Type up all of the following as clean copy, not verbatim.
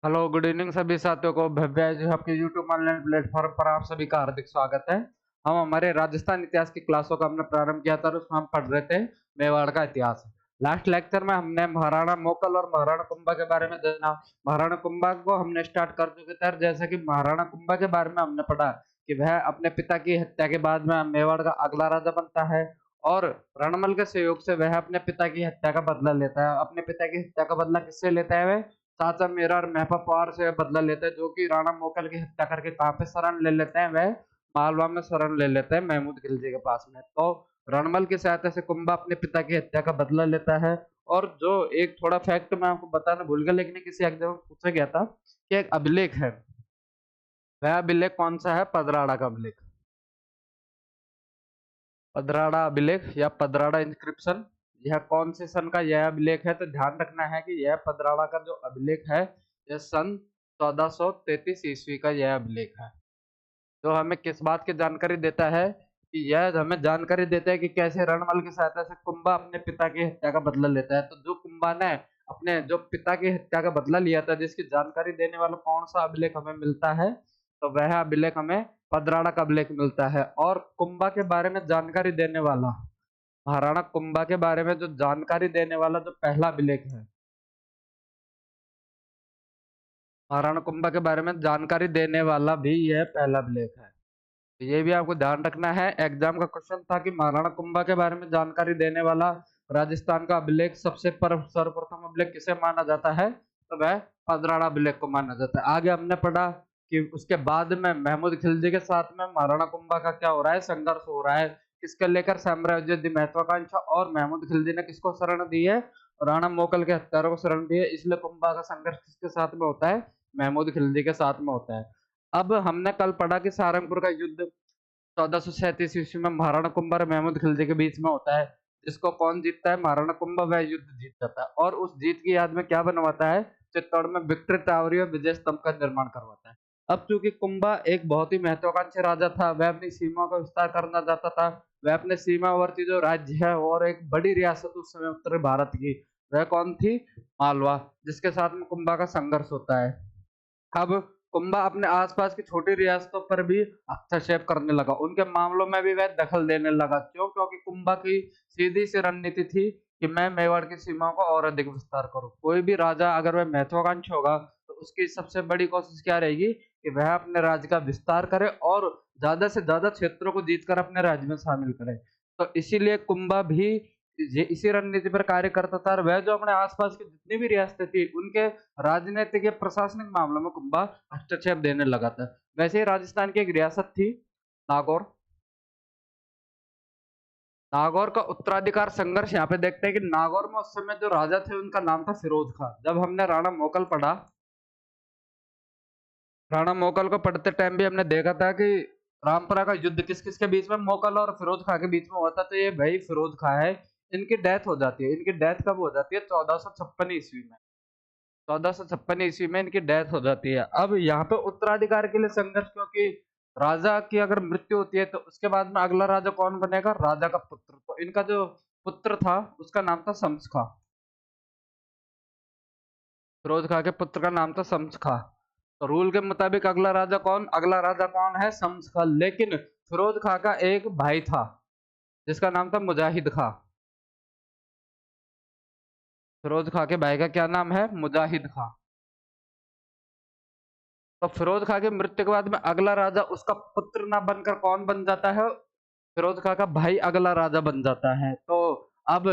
Hello good evening सभी साथियों को। भव्य जो आपके यूट्यूब ऑनलाइन प्लेटफॉर्म पर आप सभी का हार्दिक स्वागत है। हम हमारे राजस्थान इतिहास की क्लासों का हमने प्रारंभ किया था और उसमें हम पढ़ रहे थे मेवाड़ का इतिहास। लास्ट लेक्चर में हमने महाराणा मोकल और महाराणा कुंभा के बारे में जाना। महाराणा कुंभा को हमने स्टार्ट कर चुके थे। जैसे कि महाराणा कुंभा के बारे में हमने पढ़ा कि वह अपने पिता की हत्या के बाद में मेवाड़ का अगला राजा बनता है और रणमल के सहयोग से वह अपने पिता की हत्या का बदला लेता है। अपने पिता की हत्या का बदला किससे लेता है? वह चाचा मेरा और महपा पार से बदला लेते हैं, जो कि राणा मोकल की हत्या करके कहाँ पे शरण ले लेते हैं? वह मालवा में शरण ले लेते हैं महमूद खिलजी के पास में। तो रणमल की सहायता से कुंभा अपने पिता की हत्या का बदला लेता है। और जो एक थोड़ा फैक्ट मैं आपको बताना भूल गया, लेकिन किसी एग्जाम में पूछा गया था कि एक अभिलेख है, वह अभिलेख कौन सा है? पदराड़ा का अभिलेख। पदराड़ा अभिलेख या पदराड़ा इंस्क्रिप्शन, यह कौन से सन का यह अभिलेख है? तो ध्यान रखना है कि यह पदराड़ा का जो अभिलेख है यह सन 1433 ईस्वी का यह अभिलेख है। तो हमें किस बात की जानकारी देता है? कि यह हमें जानकारी देता है कि कैसे रणमल की सहायता से कुंभा अपने पिता की हत्या का बदला लेता है। तो जो कुंभा ने अपने जो पिता की हत्या का बदला लिया था, जिसकी जानकारी देने वाला कौन सा अभिलेख हमें मिलता है? तो वह अभिलेख हमें पदराड़ा का अभिलेख मिलता है। और कुंभा के बारे में जानकारी देने वाला, महाराणा कुंभा के बारे में जो जानकारी देने वाला जो पहला अभिलेख है, महाराणा कुंभा के बारे में जानकारी देने वाला भी यह पहला अभिलेख है। तो ये भी आपको ध्यान रखना है। एग्जाम का क्वेश्चन था कि महाराणा कुंभा के बारे में जानकारी देने वाला राजस्थान का अभिलेख सबसे सर्वप्रथम अभिलेख किसे माना जाता है? तो वह पदराड़ा अभिलेख को माना जाता है। आगे हमने पढ़ा कि उसके बाद में महमूद खिलजी के साथ में महाराणा कुंभा का क्या हो रहा है? संघर्ष हो रहा है। किसके लेकर? साम्राज्य की महत्वाकांक्षा। और महमूद खिलजी ने किसको शरण दी है? राणा मोकल के हत्यारों को शरण दी है। इसलिए कुंभा का संघर्ष किसके साथ में होता है? महमूद खिलजी के साथ में होता है। अब हमने कल पढ़ा कि सारंगपुर का युद्ध 1437 ईस्वी में महाराणा कुंभा और महमूद खिलजी के बीच में होता है। जिसको कौन जीतता है? महाराणा कुंभा। वह युद्ध जीत जाता है और उस जीत की याद में क्या बनवाता है? चित्तौड़ में विक्ट्री टावरी और विजय स्तंभ का निर्माण करवाता है। अब चूंकि कुंभा एक बहुत ही महत्वाकांक्षी राजा था, वह अपनी सीमा का विस्तार करना चाहता था। वह अपने सीमावर्ती जो राज्य है और एक बड़ी रियासत उस समय उत्तरी भारत की, वह कौन थी? मालवा, जिसके साथ में कुंभा का संघर्ष होता है। अब कुंभा अपने आसपास की छोटी रियासतों पर भी हस्तक्षेप करने लगा। उनके मामलों में भी वह दखल देने लगा। क्यों? क्योंकि कुंभा की सीधी सी रणनीति थी कि मैं मेवाड़ की सीमाओं का और अधिक विस्तार करूं। कोई भी राजा अगर वह महत्वाकांक्षी होगा तो उसकी सबसे बड़ी कोशिश क्या रहेगी? कि वह अपने राज्य का विस्तार करे और ज्यादा से ज्यादा क्षेत्रों को जीतकर अपने राज्य में शामिल करे। तो इसीलिए कुंभा भी ये इसी रणनीति पर कार्य करता था। और वह जो अपने आसपास की जितनी भी रियासतें थी, उनके राजनीतिक या प्रशासनिक मामलों में कुंभा हस्तक्षेप देने लगा था। वैसे ही राजस्थान की एक रियासत थी नागौर। नागौर का उत्तराधिकार संघर्ष यहाँ पे देखते हैं कि नागौर में उस समय जो राजा थे उनका नाम था फिरोज खां। जब हमने राणा मोकल पढ़ा, राणा मोकल को पढ़ते टाइम भी हमने देखा था कि रामपुरा का युद्ध किस किस के बीच में? मोकल और फिरोज खां के बीच में हुआ था। तो ये भाई फिरोज खां है, इनकी डेथ हो जाती है। इनकी डेथ कब हो जाती है? 1456 ईस्वी में। 1456 ईस्वी में इनकी डेथ हो जाती है। अब यहाँ पे उत्तराधिकार के लिए संघर्ष, क्योंकि राजा की अगर मृत्यु होती है तो उसके बाद में अगला राजा कौन बनेगा? राजा का पुत्र। तो इनका जो पुत्र था उसका नाम था शम्स खां। फिरोज खां के पुत्र का नाम था शम्स खां। तो रूल के मुताबिक अगला राजा कौन? अगला राजा कौन है? शम्स खां। लेकिन फिरोज खां का एक भाई था जिसका नाम था मुजाहिद खां। फिरोज खां के भाई का क्या नाम है? मुजाहिद खां। तो फिरोज खां की मृत्यु के बाद में अगला राजा उसका पुत्र ना बनकर कौन बन जाता है? फिरोज खां का भाई अगला राजा बन जाता है। तो अब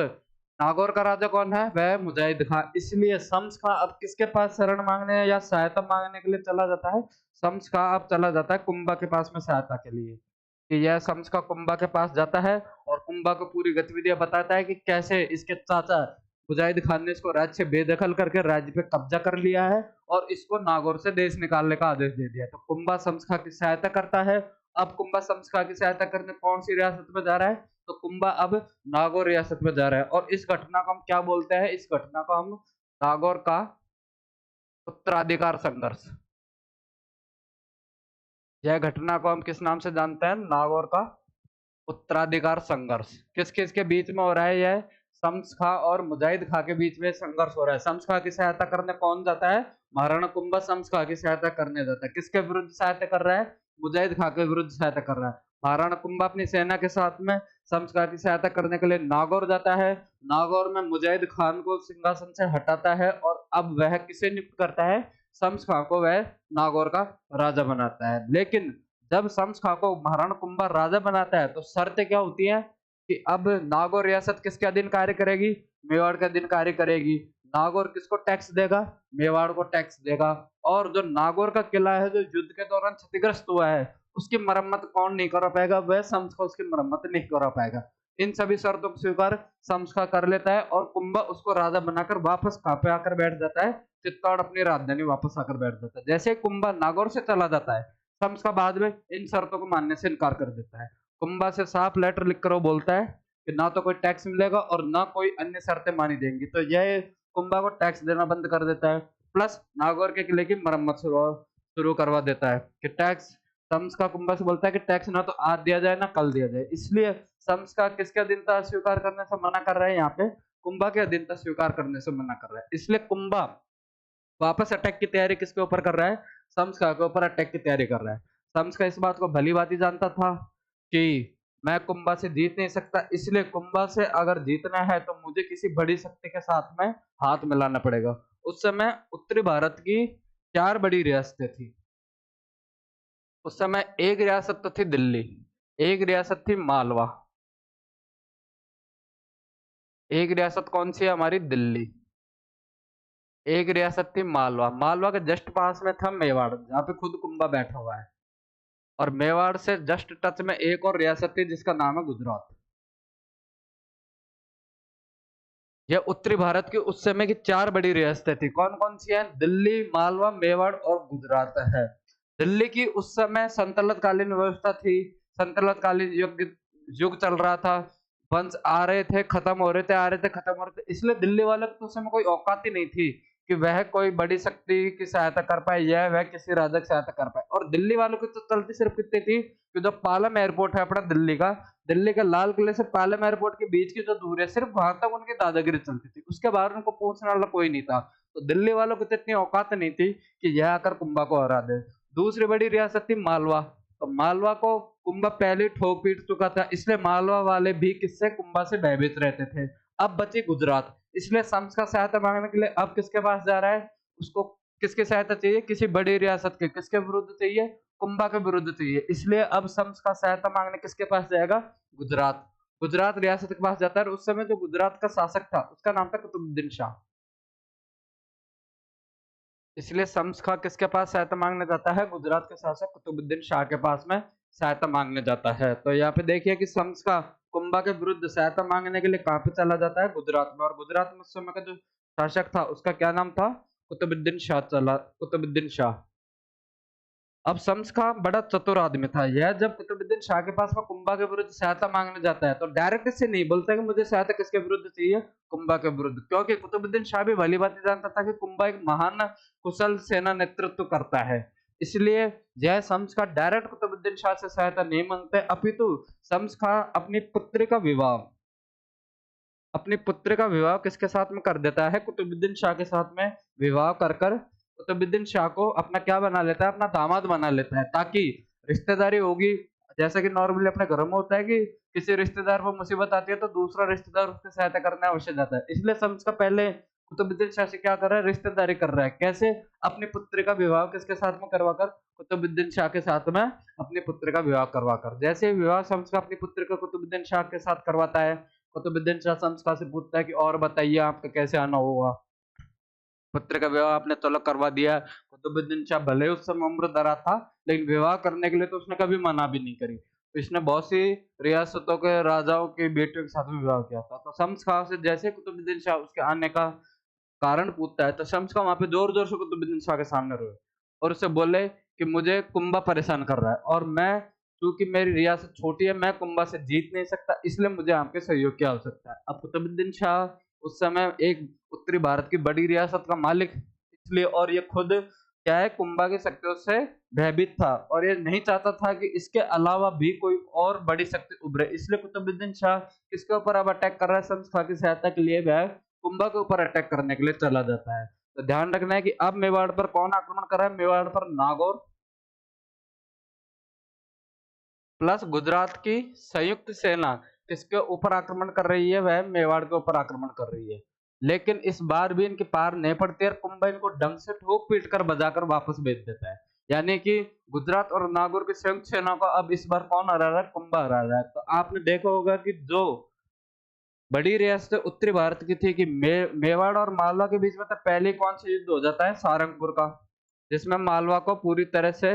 नागौर का राजा कौन है? वह मुजाहिद खां। इसलिए शम्स खां अब किसके पास शरण मांगने या सहायता मांगने के लिए चला जाता है? शम्स खां अब चला जाता है कुंभा के पास में सहायता के लिए। कि यह शम्स खां कुंभा के पास जाता है और कुंभा को पूरी गतिविधियां बताता है कि कैसे इसके चाचा मुजाहिद खान ने इसको राज्य से बेदखल करके राज्य पे कब्जा कर लिया है और इसको नागौर से देश निकालने का आदेश दे दिया। तो कुंभा शम्स खां की सहायता करता है। अब कुंभा शम्स खां की सहायता करने कौन सी रियासत में जा रहा है? तो कुंभा अब नागौर रियासत में जा रहा है। और इस घटना को हम क्या बोलते हैं? इस घटना को हम नागौर का उत्तराधिकार संघर्ष, यह घटना को हम किस नाम से जानते हैं? नागौर का उत्तराधिकार संघर्ष। किस किस के बीच में हो रहा है यह? शम्स खां और मुजाहिद खां के बीच में संघर्ष हो रहा है। शम्स खां की सहायता करने कौन जाता है? महाराणा कुंभा शम्स खां की सहायता करने जाता है। किसके विरुद्ध सहायता कर रहा है? मुजाहिद खां के विरुद्ध सहायता कर रहा है। महाराणा कुंभा अपनी सेना के साथ में शम्स खां की सहायता करने के लिए नागौर जाता है। नागौर में मुजाहिद खान को सिंहासन से हटाता है और अब वह किसे नियुक्त करता है? शम्स खां को वह नागौर का राजा बनाता है। लेकिन जब शम्स खां को महाराणा कुंभा राजा बनाता है तो शर्तें क्या होती हैं कि अब नागौर रियासत किसके अधीन कार्य करेगी? मेवाड़ के अधीन कार्य करेगी। नागौर किसको टैक्स देगा? मेवाड़ को टैक्स देगा। और जो नागौर का किला है जो युद्ध के दौरान क्षतिग्रस्त हुआ है उसकी मरम्मत कौन नहीं करा पाएगा? वह शम्स खां उसकी मरम्मत नहीं करा पाएगा। इन सभी शर्तों को स्वीकार शम्स खां कर लेता है और कुंभा उसको राजा बनाकर वापस कहाँ पे आकर बैठ जाता है? चित्तौड़ अपनी राजधानी वापस आकर बैठ जाता है। जैसे कुंभा नागौर से चला जाता है शम्स खां बाद में इन शर्तों को मानने से इनकार कर देता है। कुंभा से साफ लेटर लिखकर वो बोलता है कि ना तो कोई टैक्स मिलेगा और ना कोई अन्य शर्तें मानी जाएंगी। तो यह कुंभा को टैक्स देना बंद कर देता है प्लस नागौर के किले की मरम्मत शुरू करवा देता है कि टैक्स शम्स खां कुंभा से बोलता है कि टैक्स ना तो आज दिया जाए ना कल दिया जाए। इसलिए शम्स खां किसके अधीनता स्वीकार करने से मना कर रहा है? यहाँ पे कुंभा के अधीनता स्वीकार करने से मना कर रहा है। इसलिए कुंभा वापस अटैक की तैयारी किसके ऊपर कर रहा है? शम्स खां के ऊपर अटैक की तैयारी कर रहा है। शम्स खां इस बात को भली-भांति जानता था कि मैं कुंभा से जीत नहीं सकता, इसलिए कुंभा से अगर जीतना है तो मुझे किसी बड़ी शक्ति के साथ में हाथ मिलाना पड़ेगा। उस समय उत्तरी भारत की 4 बड़ी रियासतें थी। उस समय एक रियासत तो थी दिल्ली, एक रियासत थी मालवा, एक रियासत कौन सी है हमारी? दिल्ली। एक रियासत थी मालवा। मालवा के जस्ट पास में था मेवाड़ जहाँ पे खुद कुंभा बैठा हुआ है। और मेवाड़ से जस्ट टच में एक और रियासत थी जिसका नाम है गुजरात। यह उत्तरी भारत की उस समय की 4 बड़ी रियासतें थी। कौन कौन सी हैं? दिल्ली, मालवा, मेवाड़ और गुजरात है। दिल्ली की उस समय संतलत कालीन व्यवस्था थी। संतलत कालीन युग चल रहा था। वंश आ रहे थे खत्म हो रहे थे, आ रहे थे खत्म हो रहे थे। इसलिए दिल्ली वालों को उस समय कोई औकात ही नहीं थी कि वह कोई बड़ी शक्ति की सहायता कर पाए या वह किसी राजा की सहायता कर पाए। और दिल्ली वालों की तो चलती सिर्फ कितनी थी कि जो पालम एयरपोर्ट है अपना दिल्ली का, दिल्ली के लाल किले से पालम एयरपोर्ट के बीच की जो दूरी है सिर्फ वहां तक उनकी दादागिरी चलती थी। उसके बाहर उनको पूछने वाला कोई नहीं था। तो दिल्ली वालों को तो इतनी औकात नहीं थी कि यह आकर कुंभा को हरा दे। दूसरी बड़ी रियासत थी मालवा। तो मालवा को कुंभा पहले ठोक पीट चुका था, इसलिए मालवा वाले भी किससे? कुंभा से भयभीत रहते थे। अब बची गुजरात, इसलिए शम्स का सहायता मांगने के लिए अब किसके पास जा रहा है? उसको किसकी सहायता चाहिए? किसी बड़ी रियासत के। किसके विरुद्ध चाहिए? कुंभा के विरुद्ध चाहिए। इसलिए अब शम्स का सहायता मांगने किसके पास जाएगा? गुजरात। गुजरात रियासत के पास जाता है और उस समय जो गुजरात का शासक था उसका नाम था कुतुबुद्दीन शाह। इसलिए शम्स खां किसके पास सहायता मांगने जाता है? गुजरात के शासक कुतुबुद्दीन शाह के पास में सहायता मांगने जाता है। तो यहाँ पे देखिए कि शम्स खां कुंभा के विरुद्ध सहायता मांगने के लिए कहाँ पे चला जाता है? गुजरात में। और गुजरात में उस समय का जो शासक था उसका क्या नाम था? कुतुबुद्दीन शाह। अब शम्स खां बड़ा चतुर आदमी था। यह जब कुतुबुद्दीन शाह के पास में कुंभा के विरुद्ध सहायता मांगने जाता है तो डायरेक्ट इससे नहीं बोलता कि मुझे सहायता किसके विरुद्ध चाहिए? कुंभा के विरुद्ध। क्योंकि कुतुबुद्दीन शाह भी भली भांति जानता था कि कुंभा एक महान कुशल सेना नेतृत्व करता है। इसलिए यह शम्स खां डायरेक्ट कुतुबुद्दीन शाह से सहायता नहीं मांगते, अपितु शम्स खां अपनी पुत्री का विवाह किसके साथ में कर देता है? कुतुबुद्दीन शाह के साथ में विवाह कर कर कुतुबुद्दीन शाह को अपना क्या बना लेता है? अपना दामाद बना लेता है, ताकि रिश्तेदारी होगी। जैसा कि नॉर्मली अपने घरों में होता है कि किसी रिश्तेदार पर मुसीबत आती है तो दूसरा रिश्तेदार उसकी सहायता करने अवश्य जाता है। इसलिए शम्स का पहले कुतुबुद्दीन शाह से क्या कर रहा है? रिश्तेदारी कर रहा है। कैसे? अपनी पुत्री का विवाह किसके साथ में करवाकर? कुतुबुद्दीन शाह के साथ में अपनी पुत्री का विवाह करवाकर। जैसे विवाह शम्स का अपनी पुत्री का कुतुबुद्दीन शाह के साथ करवाता है, कुतुबुद्दीन शाह शम्स खां से पूछता है कि और बताइए आपका कैसे आना होगा? पुत्र का विवाह आपने चलो करवा दिया। कुतुबुद्दीन शाह भले उस समय उम्र दरा था लेकिन विवाह करने के लिए तो उसने कभी मना भी नहीं करी। तो इसने बहुत सी रियासतों के राजाओं की बेटियों के साथ में विवाह किया था। तो शम्स खां से जैसे कुतुबुद्दीन शाह उसके आने का कारण पूछता है तो शम्स खां वहां पे जोर जोर से कुतुबुद्दीन शाह के सामने रोए और उसे बोले कि मुझे कुंभा परेशान कर रहा है और मैं, क्योंकि मेरी रियासत छोटी है, मैं कुंभा से जीत नहीं सकता, इसलिए मुझे आपके सहयोग की आवश्यकता है। अब कुतुबुद्दीन शाह उस समय एक उत्तरी भारत की बड़ी रियासत का मालिक, इसलिए और ये खुद क्या है, कुंभा की शक्तियों से भयभीत था और ये नहीं चाहता था कि इसके अलावा भी कोई और बड़ी शक्ति उभरे। इसलिए कुतुबुद्दीन शाह किसके ऊपर अब अटैक कर रहा है, संत खां की सहायता के लिए वह कुंभा के ऊपर अटैक करने के लिए चला जाता है। तो ध्यान रखना है कि अब मेवाड़ पर कौन आक्रमण कर रहा है, मेवाड़ पर नागौर प्लस गुजरात की संयुक्त सेना किसके ऊपर आक्रमण कर रही है, वह मेवाड़ के ऊपर आक्रमण कर रही है। लेकिन इस बार भी इनकी पार नहीं पड़ती और कुंभा इनको ढंग से ठोक पीट कर बजाकर वापस भेज देता है। यानी कि गुजरात और नागौर की संयुक्त सेना को अब इस बार कौन हरा रहा है, कुंभा हरा रहा है। तो आपने देखा होगा कि जो बड़ी रियासतें उत्तरी भारत की थी कि मेवाड़ और मालवा के बीच में तो पहले कौन सा युद्ध हो जाता है, सारंगपुर का, जिसमें मालवा को पूरी तरह से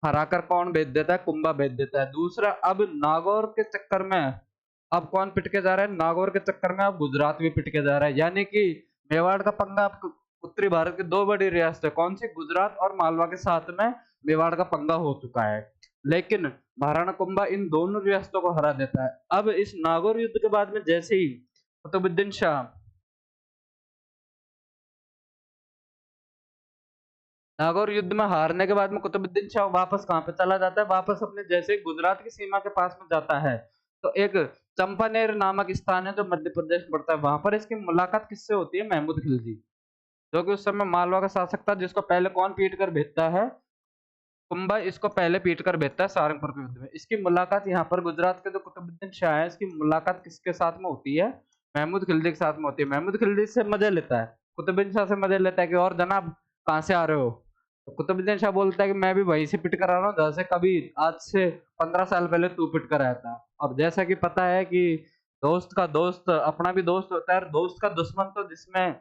हराकर कौन भेज देता है, कुंभा भेज देता है। दूसरा, अब नागौर के चक्कर में अब कौन पिट के जा रहा है, नागौर के चक्कर में अब गुजरात भी पिट के जा रहा है। यानी कि मेवाड़ का पंगा अब उत्तरी भारत की दो बड़ी रियासतें कौन सी, गुजरात और मालवा के साथ में मेवाड़ का पंगा हो चुका है। लेकिन महाराणा कुंभा इन दोनों रियासतों को हरा देता है। अब इस नागौर युद्ध के बाद में जैसे ही कुतुबुद्दीन शाह नागौर युद्ध में हारने के बाद में कुतुबुद्दीन शाह वापस कहाँ पे चला जाता है, वापस अपने जैसे ही गुजरात की सीमा के पास में जाता है तो एक चंपानेर नामक स्थान है जो मध्य प्रदेश में पड़ता है। वहां पर इसकी मुलाकात किससे होती है, महमूद खिलजी, जो कि उस समय मालवा का शासक था, जिसको पहले कौन पीट कर भेजता है, कुंभा इसको पहले पीट कर भेजता है सारंगपुर के युद्ध में। इसकी मुलाकात यहाँ पर गुजरात के जो कुतुबुद्दीन शाह है, इसकी मुलाकात किसके साथ में होती है, महमूद खिलजी के साथ में होती है। महमूद खिलजी से मजे लेता है, कुतुबुद्दीन शाह से मजे लेता है कि और जनाब कहाँ से आ रहे हो। तो कुतुबुद्दीन शाह बोलता है कि मैं भी वहीं से पिट कर आ रहा हूँ जहाँ से कभी आज से 15 साल पहले तू पिट कर आया था। अब जैसा कि पता है कि दोस्त का दोस्त अपना भी दोस्त होता है और दोस्त का दुश्मन तो जिसमें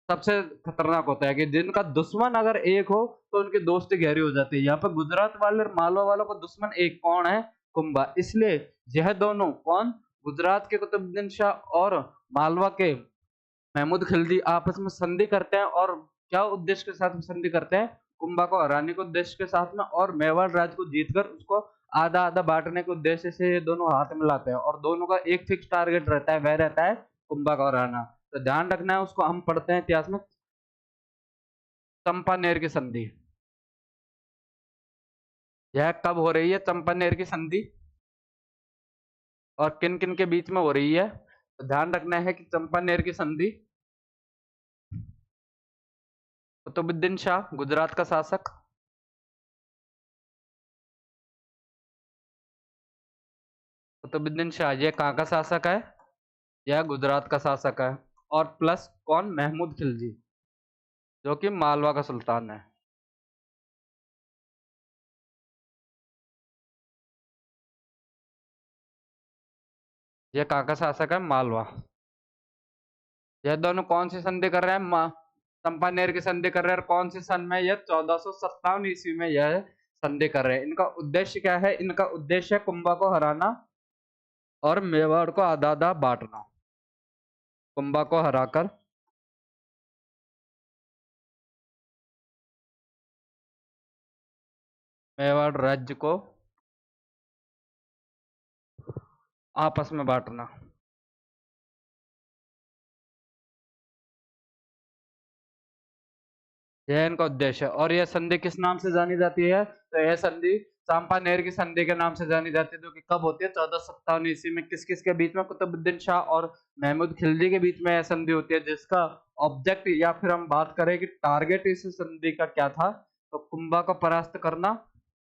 सबसे खतरनाक होता है कि जिनका दुश्मन अगर एक हो तो उनकी दोस्ती गहरी हो जाती है। यहाँ पर गुजरात वाले और मालवा वालों का दुश्मन एक कौन है, कुंभा। इसलिए यह दोनों कौन, गुजरात के कुतुबुद्दीन शाह और मालवा के महमूद खिलजी आपस में संधि करते हैं। और क्या उद्देश्य के साथ में संधि करते हैं, कुंभा को हराने के उद्देश्य के साथ में और मेवाड़ राज्य को जीतकर उसको आधा आधा बांटने के उद्देश्य से ये दोनों हाथ मिलाते हैं और दोनों का एक फिक्स टारगेट रहता है, वह रहता है कुंभा को हराना। तो ध्यान रखना है, उसको हम पढ़ते हैं इतिहास में चंपानेर की संधि। यह कब हो रही है चंपानेर की संधि और किन किन के बीच में हो रही है, तो ध्यान रखना है कि चंपानेर की संधि कुतुबुद्दीन शाह गुजरात का शासक, कुतुबुद्दीन शाह ये कहाँ का शासक है, यह गुजरात का शासक है। और प्लस कौन, महमूद खिलजी, जो कि मालवा का सुल्तान है। ये कहाँ का शासक है, मालवा। यह दोनों कौन सी संधि कर रहे हैं, चंपानेर की संधि कर रहे हैं। और कौन सी सन में, यह 1457 ईस्वी में यह संधि कर रहे हैं। इनका उद्देश्य क्या है, इनका उद्देश्य है कुंभा को हराना और मेवाड़ को आधा आधा बांटना। कुंभा को हराकर मेवाड़ राज्य को आपस में बांटना, यह इनका उद्देश्य है। और यह संधि किस नाम से जानी जाती है, तो यह संधि चांपानेर की संधि के नाम से जानी जाती है, जो कि कब होती है, 1457 ईस्वी में। किस किस के बीच में, कुतुबुद्दीन शाह और महमूद खिलजी के बीच में यह संधि होती है, जिसका ऑब्जेक्ट या फिर हम बात करें कि टारगेट इस संधि का क्या था, तो कुंभा को परास्त करना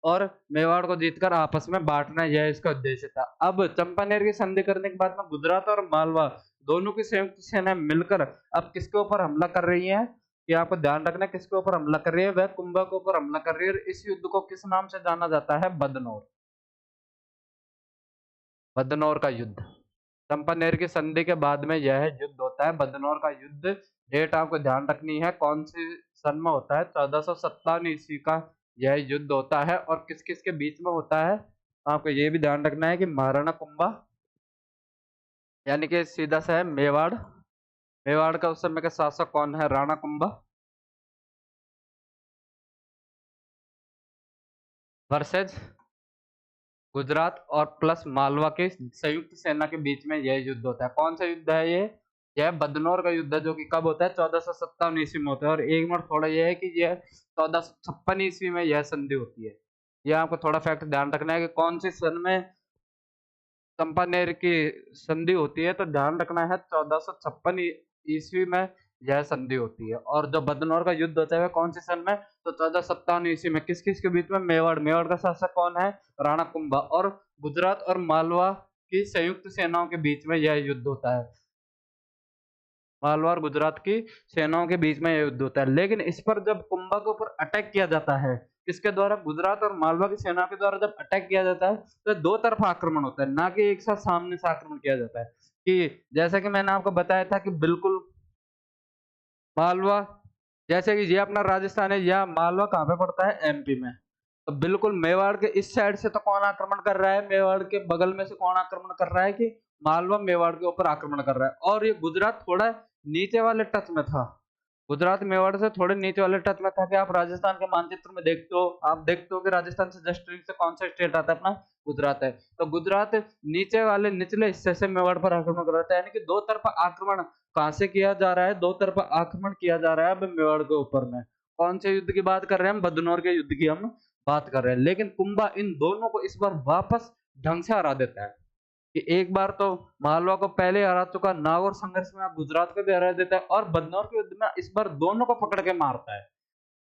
और मेवाड़ को जीतकर आपस में बांटना, यह इसका उद्देश्य था। अब चंपानेर की संधि करने के बाद में गुजरात और मालवा दोनों की संयुक्त सेना मिलकर अब किसके ऊपर हमला कर रही है, कि आपको ध्यान रखना है, किसके ऊपर हमला कर रही है, वह कुंभा के ऊपर हमला कर रही है। इस युद्ध को किस नाम से जाना जाता है, बदनौर, बदनौर का युद्ध। चंपानेर की संधि के बाद में यह युद्ध होता है, बदनौर का युद्ध। डेट आपको ध्यान रखनी है, कौन सी सन में होता है, 1457 ईस्वी का यह युद्ध होता है। और किस किस के बीच में होता है, आपको यह भी ध्यान रखना है कि महाराणा कुंभा यानी कि सीधा सा है मेवाड़, मेवाड़ का उस समय का शासक कौन है, राणा कुंभा, वर्सेज गुजरात और प्लस मालवा के संयुक्त सेना के बीच में यह युद्ध होता है। कौन सा युद्ध है ये, यह बदनौर का युद्ध है जो कि कब होता है 1457 ईस्वी में होता है। और एक मिनट थोड़ा यह है कि यह 1456 ईस्वी में यह संधि होती है। यह आपको थोड़ा फैक्ट ध्यान रखना है कि कौन सी सन में चंपानेर की संधि होती है, तो ध्यान रखना है 1456 ईस्वी में यह संधि होती है। और जो बदनौर का युद्ध होता है वह कौन से सन में, तो 1457 ईस्वी में। किस किस के बीच में, मेवाड़ का शासक कौन है, राणा कुंभा, और गुजरात और मालवा की संयुक्त सेनाओं के बीच में यह युद्ध होता है। मालवा और गुजरात की सेनाओं के बीच में यह युद्ध होता है। लेकिन इस पर जब कुंभा के ऊपर अटैक किया जाता है, किसके द्वारा, गुजरात और मालवा की सेना के द्वारा जब अटैक किया जाता है, तो दो तरफा आक्रमण होता है, ना कि एक साथ सामने से आक्रमण किया जाता है। कि जैसा कि मैंने आपको बताया था कि बिल्कुल मालवा, जैसे कि ये अपना राजस्थान है, या मालवा कहाँ पे पड़ता है, एमपी में। तो बिल्कुल मेवाड़ के इस साइड से तो कौन आक्रमण कर रहा है, मेवाड़ के बगल में से कौन आक्रमण कर रहा है, कि मालवा मेवाड़ के ऊपर आक्रमण कर रहा है। और ये गुजरात थोड़ा नीचे वाले टच में था, गुजरात मेवाड़ से थोड़े नीचे वाले टच में था। कि आप राजस्थान के मानचित्र में देखते हो, आप देखते हो कि राजस्थान से जस्ट नीचे कौन सा स्टेट आता है, अपना गुजरात है। तो गुजरात नीचे वाले निचले हिस्से से मेवाड़ पर आक्रमण कर रहा है, यानी कि दो तरफा आक्रमण कहां से किया जा रहा है, दो तरफा आक्रमण किया जा रहा है अब मेवाड़ के ऊपर में। कौन से युद्ध की बात कर रहे हैं हम, बदनौर के युद्ध की हम बात कर रहे हैं। लेकिन कुंभा इन दोनों को इस बार वापस ढंग से हरा देता है। कि एक बार तो मालवा को पहले हरा चुका, नागौर संघर्ष में गुजरात को भी हरा देता है, और बदनौर के युद्ध में इस बार दोनों को पकड़ के मारता है।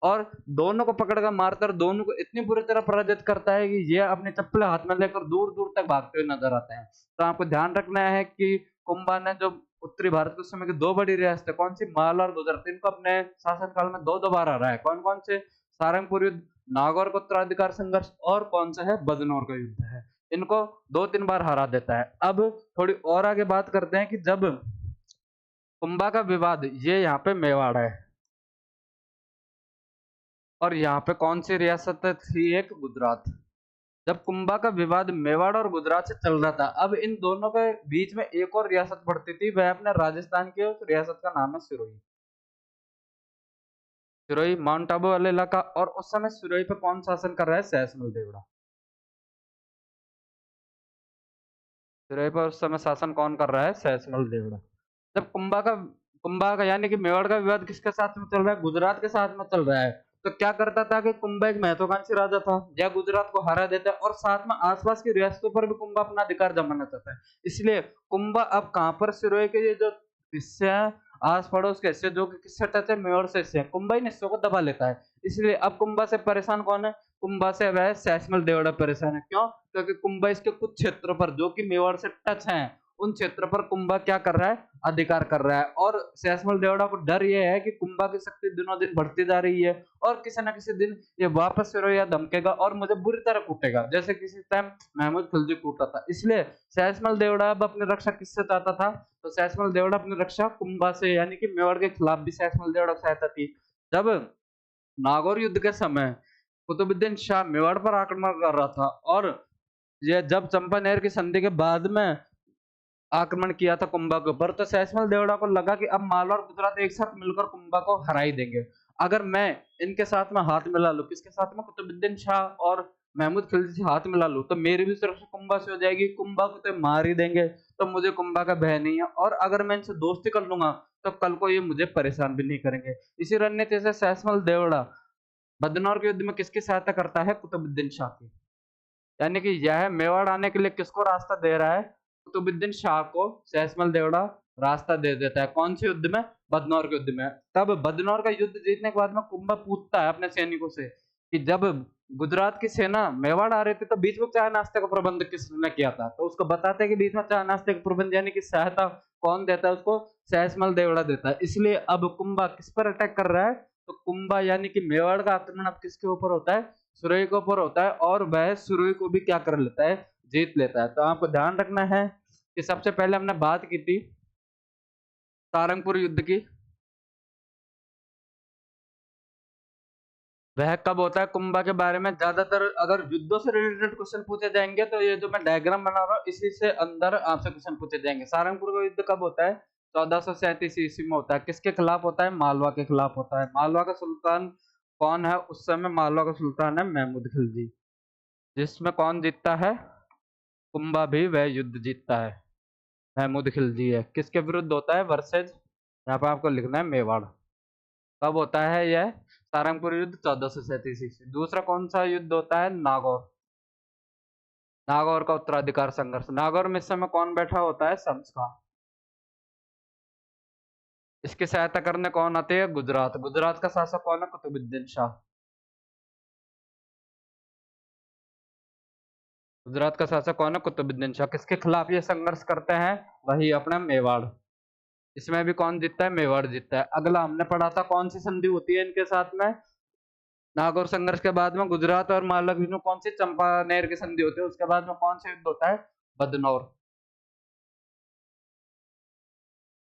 और दोनों को पकड़कर मारकर दोनों को इतनी बुरी तरह पराजित करता है कि ये अपने चप्पल हाथ में लेकर दूर दूर तक भागते हुए नजर आते हैं। तो आपको ध्यान रखना है कि कुंभा ने जो उत्तरी भारत के उस समय की दो बड़ी रियासतें, कौन सी, मालवा और गुजरात, इनको अपने शासनकाल में दो दो बार हरा है। कौन कौन से, सारंगपुर युद्ध, नागौर का उत्तराधिकार संघर्ष, और कौन सा है, बदनौर का युद्ध है। इनको दो तीन बार हरा देता है। अब थोड़ी और आगे बात करते हैं कि जब कुंभा का विवाद, ये यहाँ पे मेवाड़ है, और यहाँ पे कौन सी रियासत थी, एक गुजरात। जब कुंभा का विवाद मेवाड़ और गुजरात से चल रहा था, अब इन दोनों के बीच में एक और रियासत पड़ती थी, वह अपने राजस्थान की, उस रियासत का नाम है सिरोही। सिरोही माउंट आबू वाला इलाका। और उस समय सिरोही पे कौन शासन कर रहा है, सहसमल देवड़ा। सिरोही पर उस समय शासन कौन कर रहा है, सहसमल देवड़ा। जब कुंभा का यानी कि मेवाड़ का विवाद किसके साथ में चल रहा है, गुजरात के साथ में चल रहा है। तो क्या करता था कि कुंभा एक महत्वाकांक्षी राजा था, या गुजरात को हरा देता है, और साथ में आसपास की रियासतों पर भी कुंभा अपना अधिकार जमाना चाहता है। इसलिए कुंभा अब कहां पर, सिरोही के ये जो हिस्से हैं, आस पड़ोस के हिस्से, जो कि किससे टच है, मेवाड़ से हिस्से हैं, कुंभा इन हिस्सों को दबा लेता है। इसलिए अब कुंभा से परेशान कौन है, कुंभा से वह सहसमल देवड़ा परेशान है। क्यों, क्योंकि कुंभा इसके कुछ क्षेत्रों पर जो कि मेवाड़ से टच हैं, उन क्षेत्र पर कुंभा क्या कर रहा है, अधिकार कर रहा है। और सहसमल देवड़ा को डर यह है कि कुंभा की शक्ति दिनों दिन बढ़ती जा रही है, और किसी न किसी दिन ये वापस सिरोही धमकेगा और मुझे बुरी तरह कूटेगा, जैसे किसी टाइम महमूद खिलजी कूटा था। इसलिए सहसमल देवड़ा अब अपनी रक्षा किससे चाहता था, तो सहसमल देवड़ा अपनी रक्षा कुंभा से, यानी कि मेवाड़ के खिलाफ भी सहसमल देवड़ा को सहायता थी। जब नागौर युद्ध के समय कुतुबुद्दीन शाह मेवाड़ पर आक्रमण कर रहा था, और यह जब चंपानेर की संधि के बाद में आक्रमण किया था कुंभा के ऊपर, तो सहसमल देवड़ा को लगा कि अब मालवा और गुजरात एक साथ मिलकर कुंभा को हरा ही देंगे। अगर मैं इनके साथ में हाथ मिला लूं, किसके साथ में, कुतुबुद्दीन शाह और महमूद खिलजी से हाथ मिला लूं, तो मेरी भी सुरक्षा कुंभा से हो जाएगी, कुंभा को तो मार ही देंगे, तो मुझे कुंभा का भय नहीं है। और अगर मैं इनसे दोस्ती कर लूंगा, तो कल को ये मुझे परेशान भी नहीं करेंगे। इसी रणनीति से सहसमल देवड़ा बदनौर के युद्ध में किसकी सहायता करता है, कुतुबुद्दीन शाह की। यानी कि यह मेवाड़ आने के लिए किसको रास्ता दे रहा है, कुतुबुद्दीन शाह को सहसमल देवड़ा रास्ता दे देता है। कौन से युद्ध में, बदनौर के युद्ध में। तब बदनौर का युद्ध जीतने के बाद में कुंभा पूछता है अपने सैनिकों से कि जब गुजरात की सेना मेवाड़ आ रही थी, तो बीच में चाय नाश्ते का प्रबंध किसने किया था, तो उसको बताते हैं कि बीच में चाय नाश्ते का प्रबंध यानी कि सहायता कौन देता है, उसको सहसमल देवड़ा देता है। इसलिए अब कुंभा किस पर अटैक कर रहा है, तो कुंभा यानी कि मेवाड़ का आक्रमण अब किसके ऊपर होता है, सुरई के ऊपर होता है, और वह सुरई को भी क्या कर लेता है, जीत लेता है। तो आपको ध्यान रखना है कि सबसे पहले हमने बात की थी सारंगपुर युद्ध की, वह कब होता है, कुंभा के बारे में ज्यादातर अगर युद्धों से रिलेटेड क्वेश्चन पूछे जाएंगे, तो ये जो मैं डायग्राम बना रहा हूँ इसी से अंदर आपसे क्वेश्चन पूछे जाएंगे। सारंगपुर का युद्ध कब होता है, 1437 ईस्वी में होता है। किसके खिलाफ होता है, मालवा के खिलाफ होता है। मालवा का सुल्तान कौन है, उस समय मालवा का सुल्तान है महमूद खिलजी, जिसमें कौन जीतता है, कुंभा भी वह युद्ध जीतता है। महमूद खिलजी है। किसके विरुद्ध होता है? वर्सेज, यहाँ पे आपको लिखना है मेवाड़। कब होता है यह? सारंगपुर युद्ध 1437 ईस्वी। दूसरा कौन सा युद्ध होता है? नागौर। नागौर का उत्तराधिकार संघर्ष। नागौर में इस समय कौन बैठा होता है? शम्स। इसकी सहायता करने कौन आते हैं? गुजरात। गुजरात का शासक कौन है? कुतुबुद्दीन शाह। गुजरात का शासक कौन है? कुतुबुद्दीन शाह। किसके खिलाफ ये संघर्ष करते हैं? वही अपना मेवाड़। इसमें भी कौन जीतता है? मेवाड़ जीतता है। अगला हमने पढ़ा था कौन सी संधि होती है इनके साथ में? नागौर संघर्ष के बाद में गुजरात और मालवा में कौन सी? चंपानेर की संधि होती है। उसके बाद में कौन सा युद्ध होता है? बदनौर।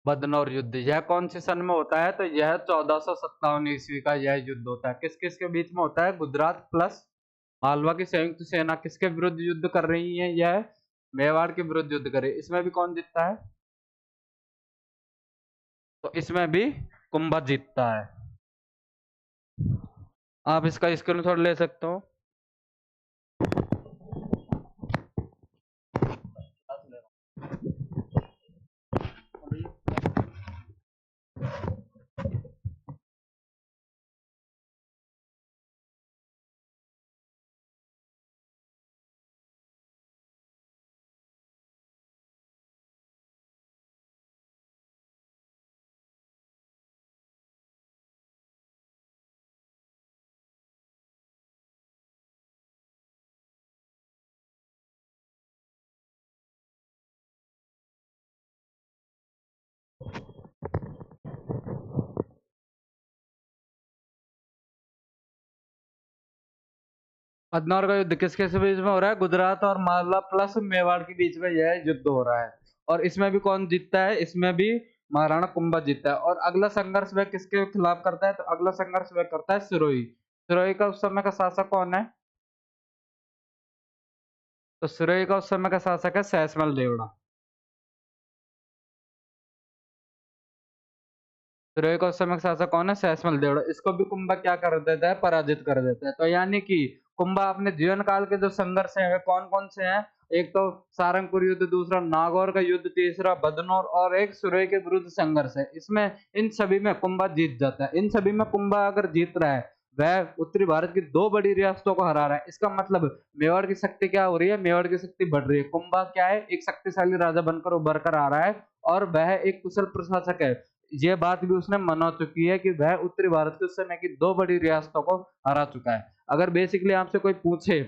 बदनौर युद्ध यह कौन सी सन में होता है? तो यह 1457 ईस्वी का यह युद्ध होता है। किस किस के बीच में होता है? गुजरात प्लस मालवा की संयुक्त सेना किसके विरुद्ध युद्ध कर रही है? यह मेवाड़ के विरुद्ध युद्ध कर रही है। इसमें भी कौन जीतता है? तो इसमें भी कुंभा जीतता है। आप इसका स्क्रीनशॉट ले सकते हो। बदनौर का युद्ध किस किस बीच में हो रहा है? गुजरात और मालवा प्लस मेवाड़ के बीच में यह युद्ध हो रहा है। और इसमें भी कौन जीतता है? इसमें भी महाराणा कुंभा जीतता है। और अगला संघर्ष वह किसके खिलाफ करता है? तो अगला संघर्ष वह करता है सिरोही। सिरोही का उस समय का शासक कौन है? तो सिरोही का उस समय का शासक है सैसमल देवड़ा। सिरोही का उस समय का शासक कौन है? सैसमल देवड़ा। इसको भी कुंभा क्या कर देता है? पराजित कर देता है। तो यानी कि कुंभा अपने जीवन काल के जो संघर्ष हैं वे कौन कौन से हैं? एक तो सारंगपुर युद्ध, दूसरा नागौर का युद्ध, तीसरा बदनौर और एक सिरोही के विरुद्ध संघर्ष है। इसमें इन सभी में कुंभा जीत जाता है। इन सभी में कुंभा अगर जीत रहा है, वह उत्तरी भारत की दो बड़ी रियासतों को हरा रहा है। इसका मतलब मेवाड़ की शक्ति क्या हो रही है? मेवाड़ की शक्ति बढ़ रही है। कुंभा क्या है? एक शक्तिशाली राजा बनकर उभर कर आ रहा है और वह एक कुशल प्रशासक है। ये बात भी उसने मना चुकी है कि वह उत्तरी भारत के उस समय की दो बड़ी रियासतों को हरा चुका है। अगर बेसिकली आपसे कोई पूछे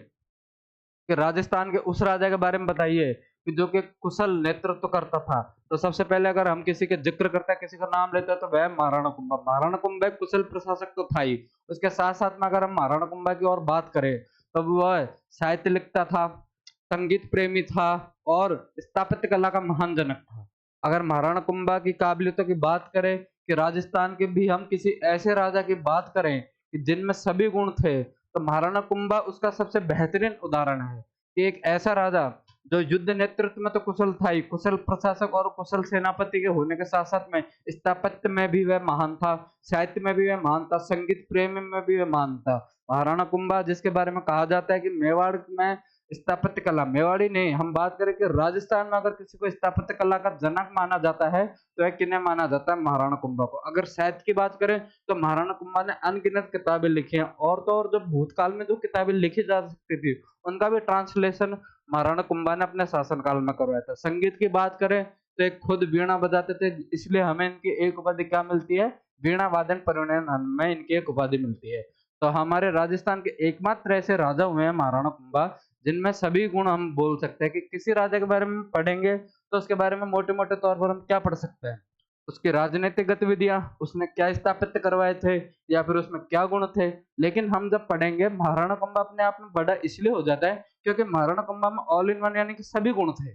कि राजस्थान के उस राजा के बारे में बताइए कि जो कि कुशल नेतृत्व करता था, तो सबसे पहले अगर हम किसी के जिक्र करते हैं, किसी का नाम लेते हैं, तो वह महाराणा कुंभा। महाराणा कुंभा एक कुशल प्रशासक तो था ही, उसके साथ साथ में अगर हम महाराणा कुंभा की और बात करें तो वह साहित्य लिखता था, संगीत प्रेमी था और स्थापत्य कला का महान जनक था। अगर महाराणा कुंभा की काबिलियतों की बात करें कि राजस्थान के भी हम किसी ऐसे राजा की बात करें कि जिनमें सभी गुण थे, तो महाराणा कुंभा उसका सबसे बेहतरीन उदाहरण है कि एक ऐसा राजा जो युद्ध नेतृत्व में तो कुशल था ही, कुशल प्रशासक और कुशल सेनापति के होने के साथ साथ में स्थापत्य में भी वह महान था, साहित्य में भी वह महान था, संगीत प्रेम में भी वह महान था। महाराणा कुंभा जिसके बारे में कहा जाता है कि मेवाड़ में स्थापत्य कला, मेवाड़ी नहीं, हम बात करें कि राजस्थान में अगर किसी को स्थापत्य कला का जनक माना जाता है तो वह किन्हें माना जाता है? महाराणा कुंभा को। अगर साहित्य की बात करें तो महाराणा कुंभा ने अनगिनत किताबें लिखी हैं, और तो और जो भूतकाल में जो किताबें लिखी जा सकती थी उनका भी ट्रांसलेशन महाराणा कुंभा ने अपने शासनकाल में करवाया था। संगीत की बात करें तो एक खुद वीणा बजाते थे, इसलिए हमें इनकी एक उपाधि क्या मिलती है? वीणा वादन परिणयन, हमें इनकी एक उपाधि मिलती है। तो हमारे राजस्थान के एकमात्र ऐसे राजा हुए हैं महाराणा कुंभा जिनमें सभी गुण हम बोल सकते हैं कि किसी राजा के बारे में पढ़ेंगे तो उसके बारे में मोटे मोटे तौर पर हम क्या पढ़ सकते हैं? उसकी राजनीतिक गतिविधियां, उसने क्या स्थापित करवाए थे या फिर उसमें क्या गुण थे। लेकिन हम जब पढ़ेंगे महाराणा कुंभा अपने आप में बड़ा इसलिए हो जाता है क्योंकि महाराणा कुंभा में ऑल इन वन यानी कि सभी गुण थे।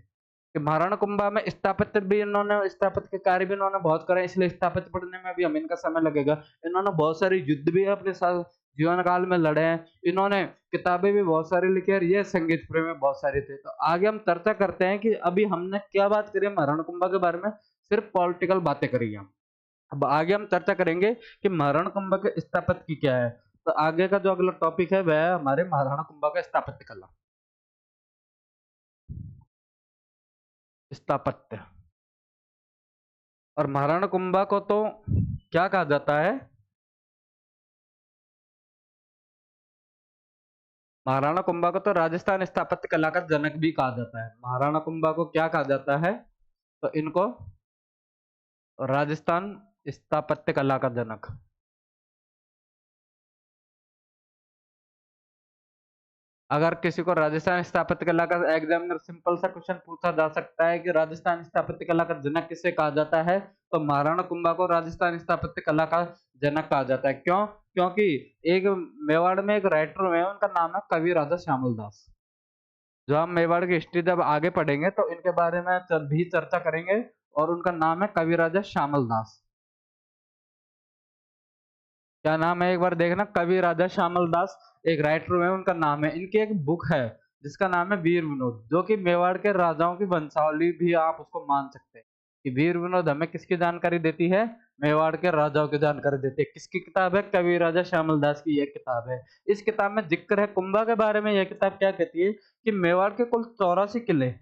कि महाराणा कुंभा में स्थापत्य भी इन्होंने, स्थापत्य के कार्य भी इन्होंने बहुत करे, इसलिए स्थापत्य पढ़ने में भी हमें इनका समय लगेगा। इन्होंने बहुत सारे युद्ध भी अपने साथ जीवन काल में लड़े हैं, इन्होंने किताबें भी बहुत सारी लिखी है और ये संगीत प्रेमी में बहुत सारे थे। तो आगे हम चर्चा करते हैं कि अभी हमने क्या बात करी महाराणा कुंभा के बारे में, सिर्फ पॉलिटिकल बातें करी हम। अब आगे हम चर्चा करेंगे कि महाराणा कुंभा के स्थापत्य की क्या है। तो आगे का जो अगला टॉपिक है वह है हमारे महाराणा कुंभा का स्थापत्य कला, स्थापत्य। और महाराणा कुंभा को तो क्या कहा जाता है? महाराणा कुंभा को तो राजस्थान स्थापत्य कला का जनक भी कहा जाता है। महाराणा कुंभा को क्या कहा जाता है? तो इनको राजस्थान स्थापत्य कला का जनक। अगर किसी को राजस्थान स्थापत्य कला का एग्जामिनर सिंपल सा क्वेश्चन पूछा जा सकता है कि राजस्थान स्थापत्य कला का जनक किसे कहा जाता है, तो महाराणा कुंभा को राजस्थान स्थापत्य कला का जनक कहा जाता है। क्यों? क्योंकि एक मेवाड़ में एक राइटर हुए हैं, उनका नाम है कवि राजा श्यामल दास। जो हम मेवाड़ की हिस्ट्री जब आगे पढ़ेंगे तो इनके बारे में भी चर्चा करेंगे, और उनका नाम है कवि राजा श्यामल दास। क्या नाम है एक बार देखना, कवि राजा श्यामल दास एक राइटर है, उनका नाम है। इनकी एक बुक है जिसका नाम है वीर विनोद, जो कि मेवाड़ के राजाओं की वंशावली भी आप उसको मान सकते हैं कि वीर विनोद हमें किसकी जानकारी देती है? मेवाड़ के राजाओं की जानकारी देती है। किसकी किताब है? कवि राजा श्यामल दास की यह किताब है। इस किताब में जिक्र है कुंभा के बारे में। यह किताब क्या कहती है कि मेवाड़ के कुल 84 किले।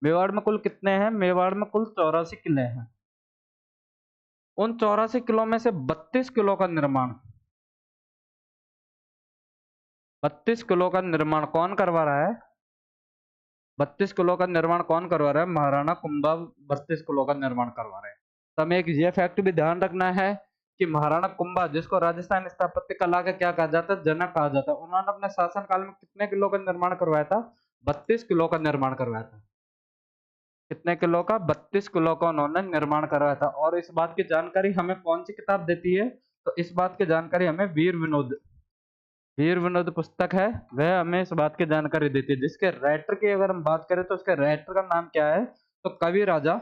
मेवाड़ में कुल कितने हैं? मेवाड़ में कुल 84 किले हैं। उन 84 किलों में से 32 किलो का निर्माण 32 किलो का निर्माण कौन करवा रहा है? 32 किलो का निर्माण कौन करवा रहा है? महाराणा कुंभा 32 किलो का निर्माण करवा रहे हैं। तो हमें एक ये फैक्ट भी ध्यान रखना है कि महाराणा कुंभा, जिसको राजस्थान स्थापत्य कला का क्या कहा जाता है? जनक कहा जाता है। उन्होंने अपने शासन काल में कितने किलो का निर्माण करवाया था? 32 किलो का निर्माण करवाया था। कितने किलो का? 32 किलो का उन्होंने निर्माण करवाया था। और इस बात की जानकारी हमें कौन सी किताब देती है? तो इस बात की जानकारी हमें वीर विनोद पुस्तक है, वह हमें इस बात की जानकारी देती है। जिसके राइटर की अगर हम बात करें तो उसके राइटर का नाम क्या है? तो कवि राजा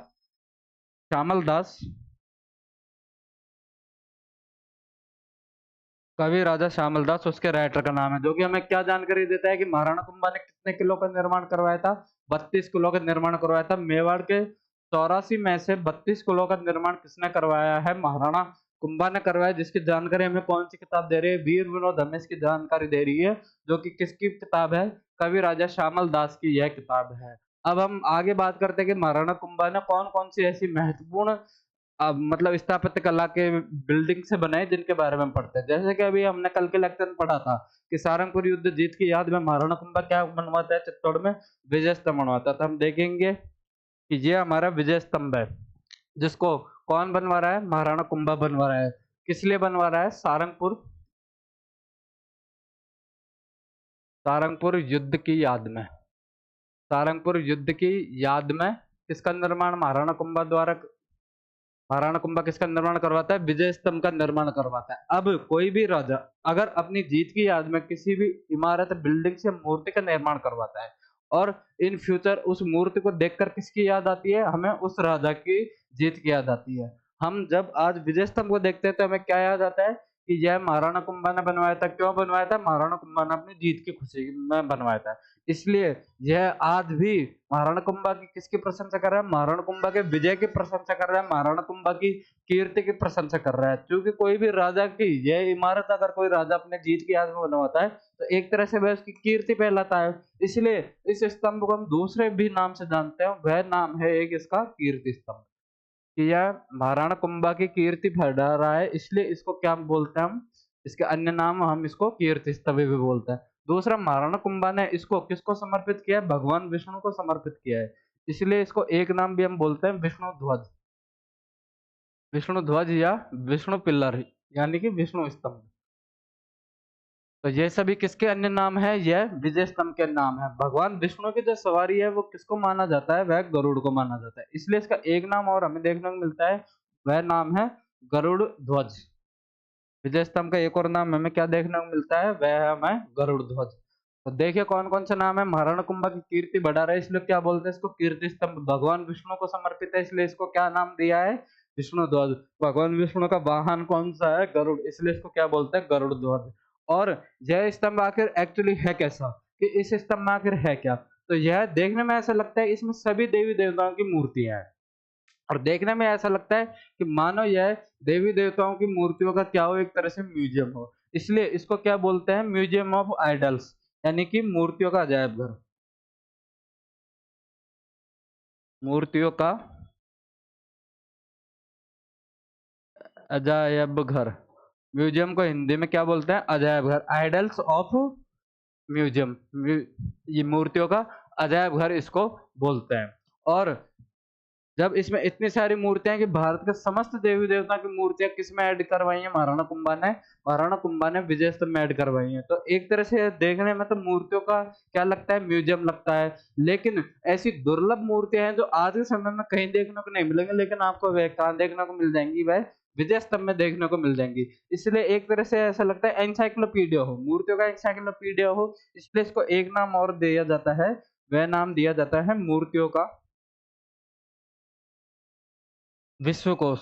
श्यामल दास। कवि राजा श्यामल दास उसके राइटर का नाम है, जो कि हमें क्या जानकारी देता है कि महाराणा कुंभा ने कितने किलो का निर्माण करवाया था? 32 किलो का निर्माण करवाया था। मेवाड़ के 84 में से 32 किलो का निर्माण किसने करवाया है? महाराणा कुंभा ने करवाया। जिसकी जानकारी हमें कौन सी किताब दे रही है? वीर विनोद हमें इसकी जानकारी दे रही है, जो कि किसकी किताब है? कवि राजा श्यामल दास की यह किताब है। अब हम आगे बात करते हैं कि महाराणा कुंभा ने कौन कौन सी ऐसी महत्वपूर्ण मतलब स्थापत्य कला के बिल्डिंग से बनाए जिनके बारे में हम पढ़ते हैं। जैसे कि अभी हमने कल के लेक्चर में पढ़ा था कि सारंगपुर युद्ध जीत की याद में महाराणा कुंभा क्या बनवाता है? चित्तौड़ में विजय स्तंभ बनवाता है। तो हम देखेंगे कि ये हमारा विजय स्तंभ है, जिसको कौन बनवा रहा है? महाराणा कुंभा बनवा रहा है। किस लिए बनवा रहा है? सारंगपुर युद्ध की याद में। सारंगपुर युद्ध की याद में किसका निर्माण? महाराणा कुंभा किसका निर्माण करवाता है? विजय स्तंभ का निर्माण करवाता है। अब कोई भी राजा अगर अपनी जीत की याद में किसी भी इमारत, बिल्डिंग से मूर्ति का निर्माण करवाता है, और इन फ्यूचर उस मूर्ति को देखकर किसकी याद आती है? हमें उस राजा की जीत की याद आती है। हम जब आज विजय स्तंभ को देखते हैं तो हमें क्या याद आता है कि यह महाराणा कुंभा ने बनवाया था। क्यों बनवाया था? महाराणा कुंभा ने अपनी जीत की खुशी में बनवाया था। इसलिए यह आज भी महाराणा कुंभा की किसकी प्रशंसा कर रहा है? महाराणा कुंभा के विजय की प्रशंसा कर रहा है, महाराणा कुंभा की कीर्ति की प्रशंसा कर रहा है। क्योंकि कोई भी राजा की यह इमारत अगर कोई राजा अपने जीत की याद में बनवाता है तो एक तरह से वह उसकी कीर्ति फैलाता है। इसलिए इस स्तंभ को हम दूसरे भी नाम से जानते हैं, वह नाम है एक इसका कीर्ति स्तंभ। कि यह महाराणा कुंभा की कीर्ति फैला रहा है, इसलिए इसको क्या बोलते हैं हम? इसके अन्य नाम हम इसको कीर्ति स्तंभ भी बोलते हैं। दूसरा, महाराणा कुंभा ने इसको किसको समर्पित किया है? भगवान विष्णु को समर्पित किया है। इसलिए इसको एक नाम भी हम बोलते हैं विष्णु ध्वज। विष्णु ध्वज या विष्णु पिल्लर, यानी कि विष्णु स्तंभ। तो ये सभी किसके अन्य नाम है? यह विजय स्तंभ के नाम है। भगवान विष्णु की जो सवारी है वो किसको माना जाता है? वह गरुड़ को माना जाता है। इसलिए इसका एक नाम और हमें देखने को मिलता है, वह नाम है गरुड़ ध्वज। विजय स्तंभ का एक और नाम हमें क्या देखने को मिलता है? वह है हमें गरुड़ ध्वज। तो देखिए कौन कौन से नाम है। महाराणा कुंभा की कीर्ति बढ़ा रहे इसलिए क्या बोलते हैं इसको? कीर्ति स्तंभ। भगवान विष्णु को समर्पित है इसलिए इसको क्या नाम दिया है? विष्णु ध्वज। भगवान विष्णु का वाहन कौन सा है? गरुड़, इसलिए इसको क्या बोलते हैं? गरुड़ ध्वज। और यह स्तंभ आखिर एक्चुअली है कैसा, कि इस स्तंभ में आखिर है क्या? तो यह देखने में ऐसा लगता है इसमें सभी देवी देवताओं की मूर्तियां हैं, और देखने में ऐसा लगता है कि मानो यह देवी देवताओं की मूर्तियों का क्या हो, एक तरह से म्यूजियम हो। इसलिए इसको क्या बोलते हैं? म्यूजियम ऑफ आइडल्स, यानी कि मूर्तियों का अजायब घर। मूर्तियों का अजायब घर। म्यूजियम को हिंदी में क्या बोलते हैं? अजायब घर। आइडल्स ऑफ म्यूजियम, ये मूर्तियों का अजायब घर इसको बोलते हैं। और जब इसमें इतनी सारी मूर्तियां कि भारत के समस्त देवी देवता की मूर्तियां किसमें ऐड करवाई है? महाराणा कुंभा ने विजय स्तंभ में ऐड करवाई है। तो एक तरह से देखने में तो मूर्तियों का क्या लगता है? म्यूजियम लगता है। लेकिन ऐसी दुर्लभ मूर्तियां हैं जो आज के समय में कहीं देखने को नहीं मिलेंगी, लेकिन आपको वह कहाँ देखने को मिल जाएंगी? वह विजय स्तंभ में देखने को मिल जाएंगी। इसलिए एक तरह से ऐसा लगता है एनसाइक्लोपीडिया हो, मूर्तियों का एनसाइक्लोपीडिया हो, इसलिए इसको एक नाम और दिया जाता है, वह नाम दिया जाता है मूर्तियों का विश्वकोश।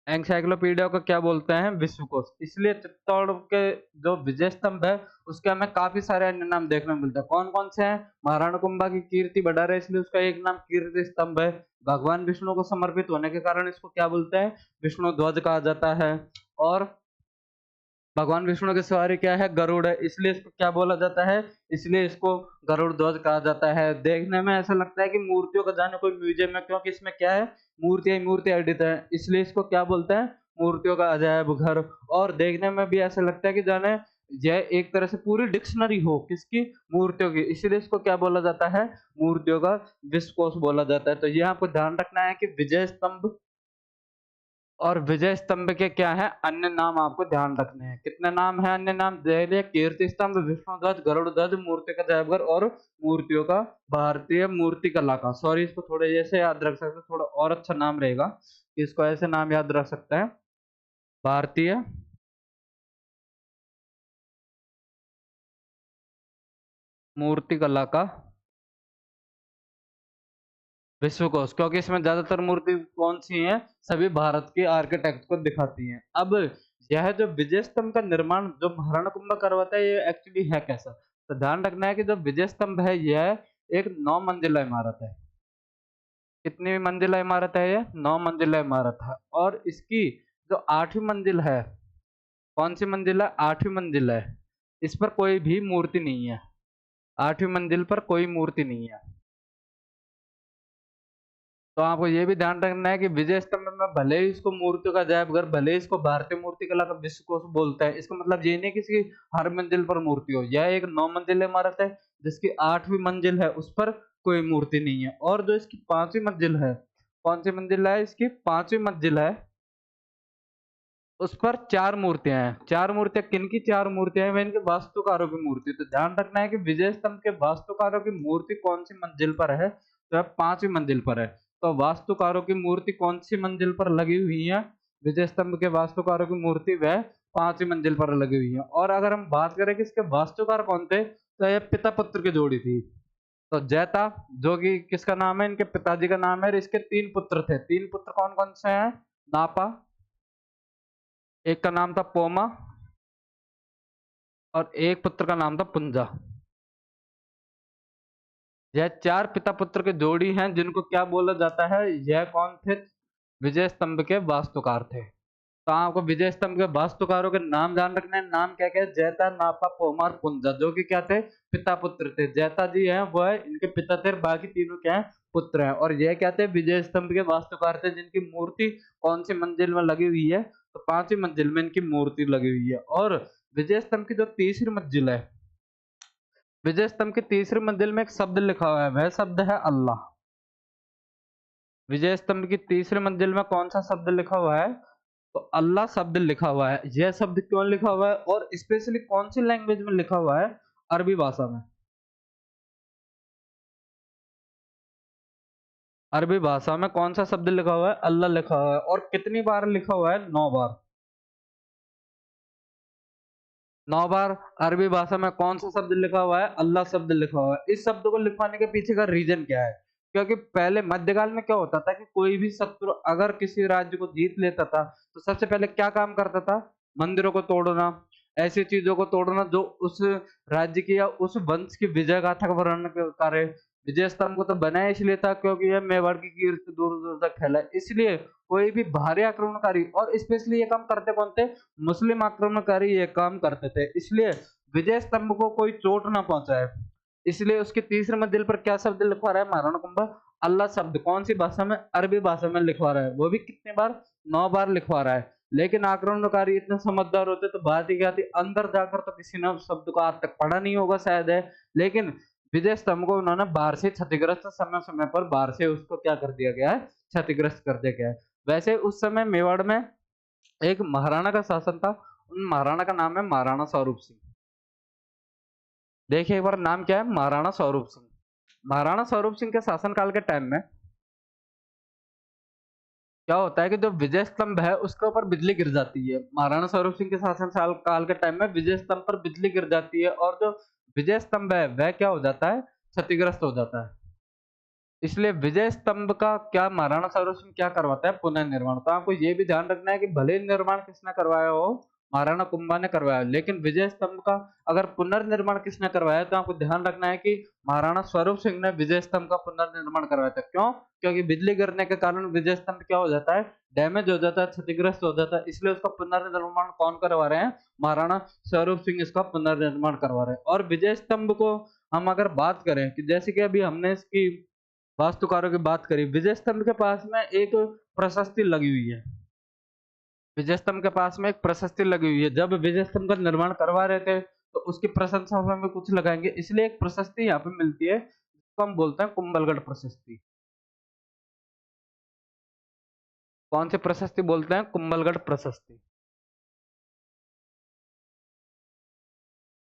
एनसाइक्लोपीडिया को क्या बोलते हैं? विश्वकोश। इसलिए चित्तौड़ के जो विजय स्तंभ है उसके हमें काफी सारे अन्य नाम देखने को मिलते हैं। कौन कौन से हैं? महाराणा कुंभा की कीर्ति बढ़ा रहे इसलिए उसका एक नाम कीर्ति स्तंभ है। भगवान विष्णु को समर्पित होने के कारण इसको क्या बोलते हैं? विष्णु ध्वज कहा जाता है। और भगवान विष्णु की सवारी क्या है? गरुड़ है, इसलिए इसको क्या बोला जाता है? इसलिए इसको गरुड़ ध्वज कहा जाता है। देखने में ऐसा लगता है कि मूर्तियों का जाने कोई म्यूजियम है, क्योंकि इसमें क्या है? मूर्तियां एडित है, इसलिए इसको क्या बोलते हैं? मूर्तियों का अजायब घर। और देखने में भी ऐसा लगता है कि जाने यह एक तरह से पूरी डिक्शनरी हो किसकी? मूर्तियों की, इसलिए इसको क्या बोला जाता है? मूर्तियों का विश्वकोश बोला जाता है। तो ये आपको ध्यान रखना है कि विजय स्तंभ और विजय स्तंभ के क्या है? अन्य नाम आपको ध्यान रखने हैं। कितने नाम है अन्य नाम? दहलीय, कीर्ति स्तंभ, विष्णु ध्वज, गरुड़ ध्वज, मूर्ति का अजायबघर और मूर्तियों का भारतीय मूर्ति कला का। सॉरी, इसको थोड़े जैसे याद रख सकते हैं, थोड़ा और अच्छा नाम रहेगा, इसको ऐसे नाम याद रख सकते हैं, भारतीय मूर्ति कला का विश्वकोश। क्योंकि इसमें ज्यादातर मूर्ति कौन सी हैं? सभी भारत के आर्किटेक्ट को दिखाती हैं। अब यह जो विजय स्तंभ का निर्माण जो महाराणा कुंभा करवाता है, ये एक्चुअली है कैसा? तो ध्यान रखना है कि जो विजय स्तंभ है यह एक 9 मंजिला इमारत है। कितनी मंजिला इमारत है? ये 9 मंजिला इमारत है। और इसकी जो 8वीं मंजिल है, कौन सी मंजिल है? 8वीं मंजिल है। इस पर कोई भी मूर्ति नहीं है। 8वीं मंजिल पर कोई मूर्ति नहीं है। तो आपको ये भी ध्यान रखना है कि विजय स्तंभ में भले ही इसको मूर्तियों का अजायब घर, भले ही इसको भारतीय मूर्ति कला का विश्वकोश बोलता है, इसका मतलब ये नहीं कि इसकी हर मंजिल पर मूर्ति हो। यह एक 9 मंजिल इमारत है जिसकी 8वीं मंजिल है उस पर कोई मूर्ति नहीं है। और जो इसकी 5वीं मंजिल है, कौन सी मंजिल है? इसकी 5वीं मंजिल है, उस पर 4 मूर्तियां हैं। 4 मूर्तियां किनकी? 4 मूर्तियां हैं वे इनके वास्तुकारों की मूर्ति। तो ध्यान रखना है कि विजय स्तंभ के वास्तुकारों की मूर्ति कौन सी मंजिल पर है? तो 5वीं मंजिल पर है। तो वास्तुकारों की मूर्ति कौन सी मंजिल पर लगी हुई है? विजय स्तंभ के वास्तुकारों की मूर्ति वह 5वीं मंजिल पर लगी हुई है। और अगर हम बात करें कि इसके वास्तुकार कौन थे, तो यह पिता पुत्र की जोड़ी थी। तो जैता, जो कि किसका नाम है? इनके पिताजी का नाम है। और इसके 3 पुत्र थे। 3 पुत्र कौन कौन से हैं? नापा, एक का नाम था पोमा और एक पुत्र का नाम था पुंजा। यह 4 पिता पुत्र की जोड़ी हैं जिनको क्या बोला जाता है? यह कौन थे? विजय स्तंभ के वास्तुकार थे। तो आपको विजय स्तंभ के वास्तुकारों के नाम ध्यान रखने हैं। नाम क्या क्या है? जैता, नापा, पोमा और पुंजा, जो कि क्या थे? पिता पुत्र थे। जैता जी हैं वह इनके पिता थे, बाकी तीनों क्या है? पुत्र हैं। और यह क्या थे? विजय स्तंभ के वास्तुकार थे, जिनकी मूर्ति कौन सी मंजिल में लगी हुई है? तो 5वीं मंजिल में इनकी मूर्ति लगी हुई है। और विजय स्तंभ की जो तीसरी मंजिल है, विजय स्तंभ की तीसरी मंजिल में एक शब्द लिखा हुआ है, वह शब्द है अल्लाह। विजय स्तंभ की तीसरी मंजिल में कौन सा शब्द लिखा हुआ है? तो अल्लाह शब्द लिखा हुआ है। यह शब्द क्यों लिखा हुआ है और स्पेशली कौन सी लैंग्वेज में लिखा हुआ है? अरबी भाषा में। अरबी भाषा में कौन सा शब्द लिखा हुआ है? अल्लाह लिखा हुआ है। और कितनी बार लिखा हुआ है? 9 बार। 9 बार अरबी भाषा में कौन सा शब्द लिखा हुआ है? अल्लाह शब्द लिखा हुआ है। इस शब्द को लिखवाने के पीछे का रीजन क्या है? क्योंकि पहले मध्यकाल में क्या होता था कि कोई भी शत्रु अगर किसी राज्य को जीत लेता था तो सबसे पहले क्या काम करता था? मंदिरों को तोड़ना, ऐसी चीजों को तोड़ना जो उस राज्य की या उस वंश की विजय गाथा का वर्णन करे। विजय स्तंभ को तो बनाया इसलिए था क्योंकि यह मेवाड़ की कीर्ति दूर दूर तक फैला, इसलिए कोई भी भारी आक्रमणकारी, और स्पेशली ये काम करते कौन थे? मुस्लिम आक्रमणकारी ये काम करते थे, इसलिए विजय स्तंभ को कोई चोट ना पहुंचाए, इसलिए उसकी तीसरी मंजिल पर क्या शब्द लिखवा रहा है महाराणा कुंभा? अल्लाह शब्द कौन सी भाषा में? अरबी भाषा में लिखवा रहा है, वो भी कितने बार? 9 बार लिखवा रहा है। लेकिन आक्रमणकारी इतने समझदार होते तो बात ही क्या थी, अंदर जाकर तो किसी ने उस शब्द को आज तक पढ़ा नहीं होगा शायद है। लेकिन विजय स्तंभ को उन्होंने बाहर से क्षतिग्रस्त, समय समय पर बाहर से उसको क्या कर दिया गया है, क्षतिग्रस्त कर दिया गया है। वैसे उस समय मेवाड़ में एक महाराणा का शासन था, उन महाराणा का नाम है महाराणा स्वरूप सिंह। देखिए एक बार नाम क्या है, महाराणा स्वरूप सिंह। महाराणा स्वरूप सिंह के शासनकाल के टाइम में क्या होता है कि जो विजय स्तंभ है उसके ऊपर बिजली गिर जाती है। महाराणा स्वरूप सिंह के शासन साल काल के टाइम में विजय स्तंभ पर बिजली गिर जाती है और जो विजय स्तंभ है वह क्या हो जाता है, क्षतिग्रस्त हो जाता है। इसलिए विजय स्तंभ का क्या महाराणा स्वरूप सिंह क्या करवाता है, पुनर्निर्माण। तो आपको ये भी ध्यान रखना है कि भले ही निर्माण किसने करवाया हो, महाराणा कुंभा ने करवाया, लेकिन विजय स्तंभ का अगर पुनर्निर्माण किसने करवाया तो आपको ध्यान रखना है कि महाराणा स्वरूप सिंह ने विजय स्तंभ का पुनर्निर्माण करवाया था। क्यों? क्योंकि बिजली गिरने के कारण विजय स्तंभ क्या हो जाता है, डैमेज हो जाता है, क्षतिग्रस्त हो जाता है। इसलिए उसका पुनर्निर्माण कौन करवा रहे हैं, महाराणा स्वरूप सिंह इसका पुनर्निर्माण करवा रहे हैं। और विजय स्तंभ को हम अगर बात करें कि जैसे कि अभी हमने इसकी वास्तुकारों की बात करी, विजय स्तंभ के पास में एक प्रशस्ति लगी हुई है। विजय स्तंभ के पास में एक प्रशस्ति लगी हुई है। जब विजय स्तंभ का निर्माण करवा रहे थे तो उसकी प्रशंसा में भी कुछ लगाएंगे, इसलिए एक प्रशस्ति यहाँ पे मिलती है जिसको हम बोलते हैं कुंभलगढ़ प्रशस्ति। कौन सी प्रशस्ति बोलते हैं? कुंभलगढ़ प्रशस्ति।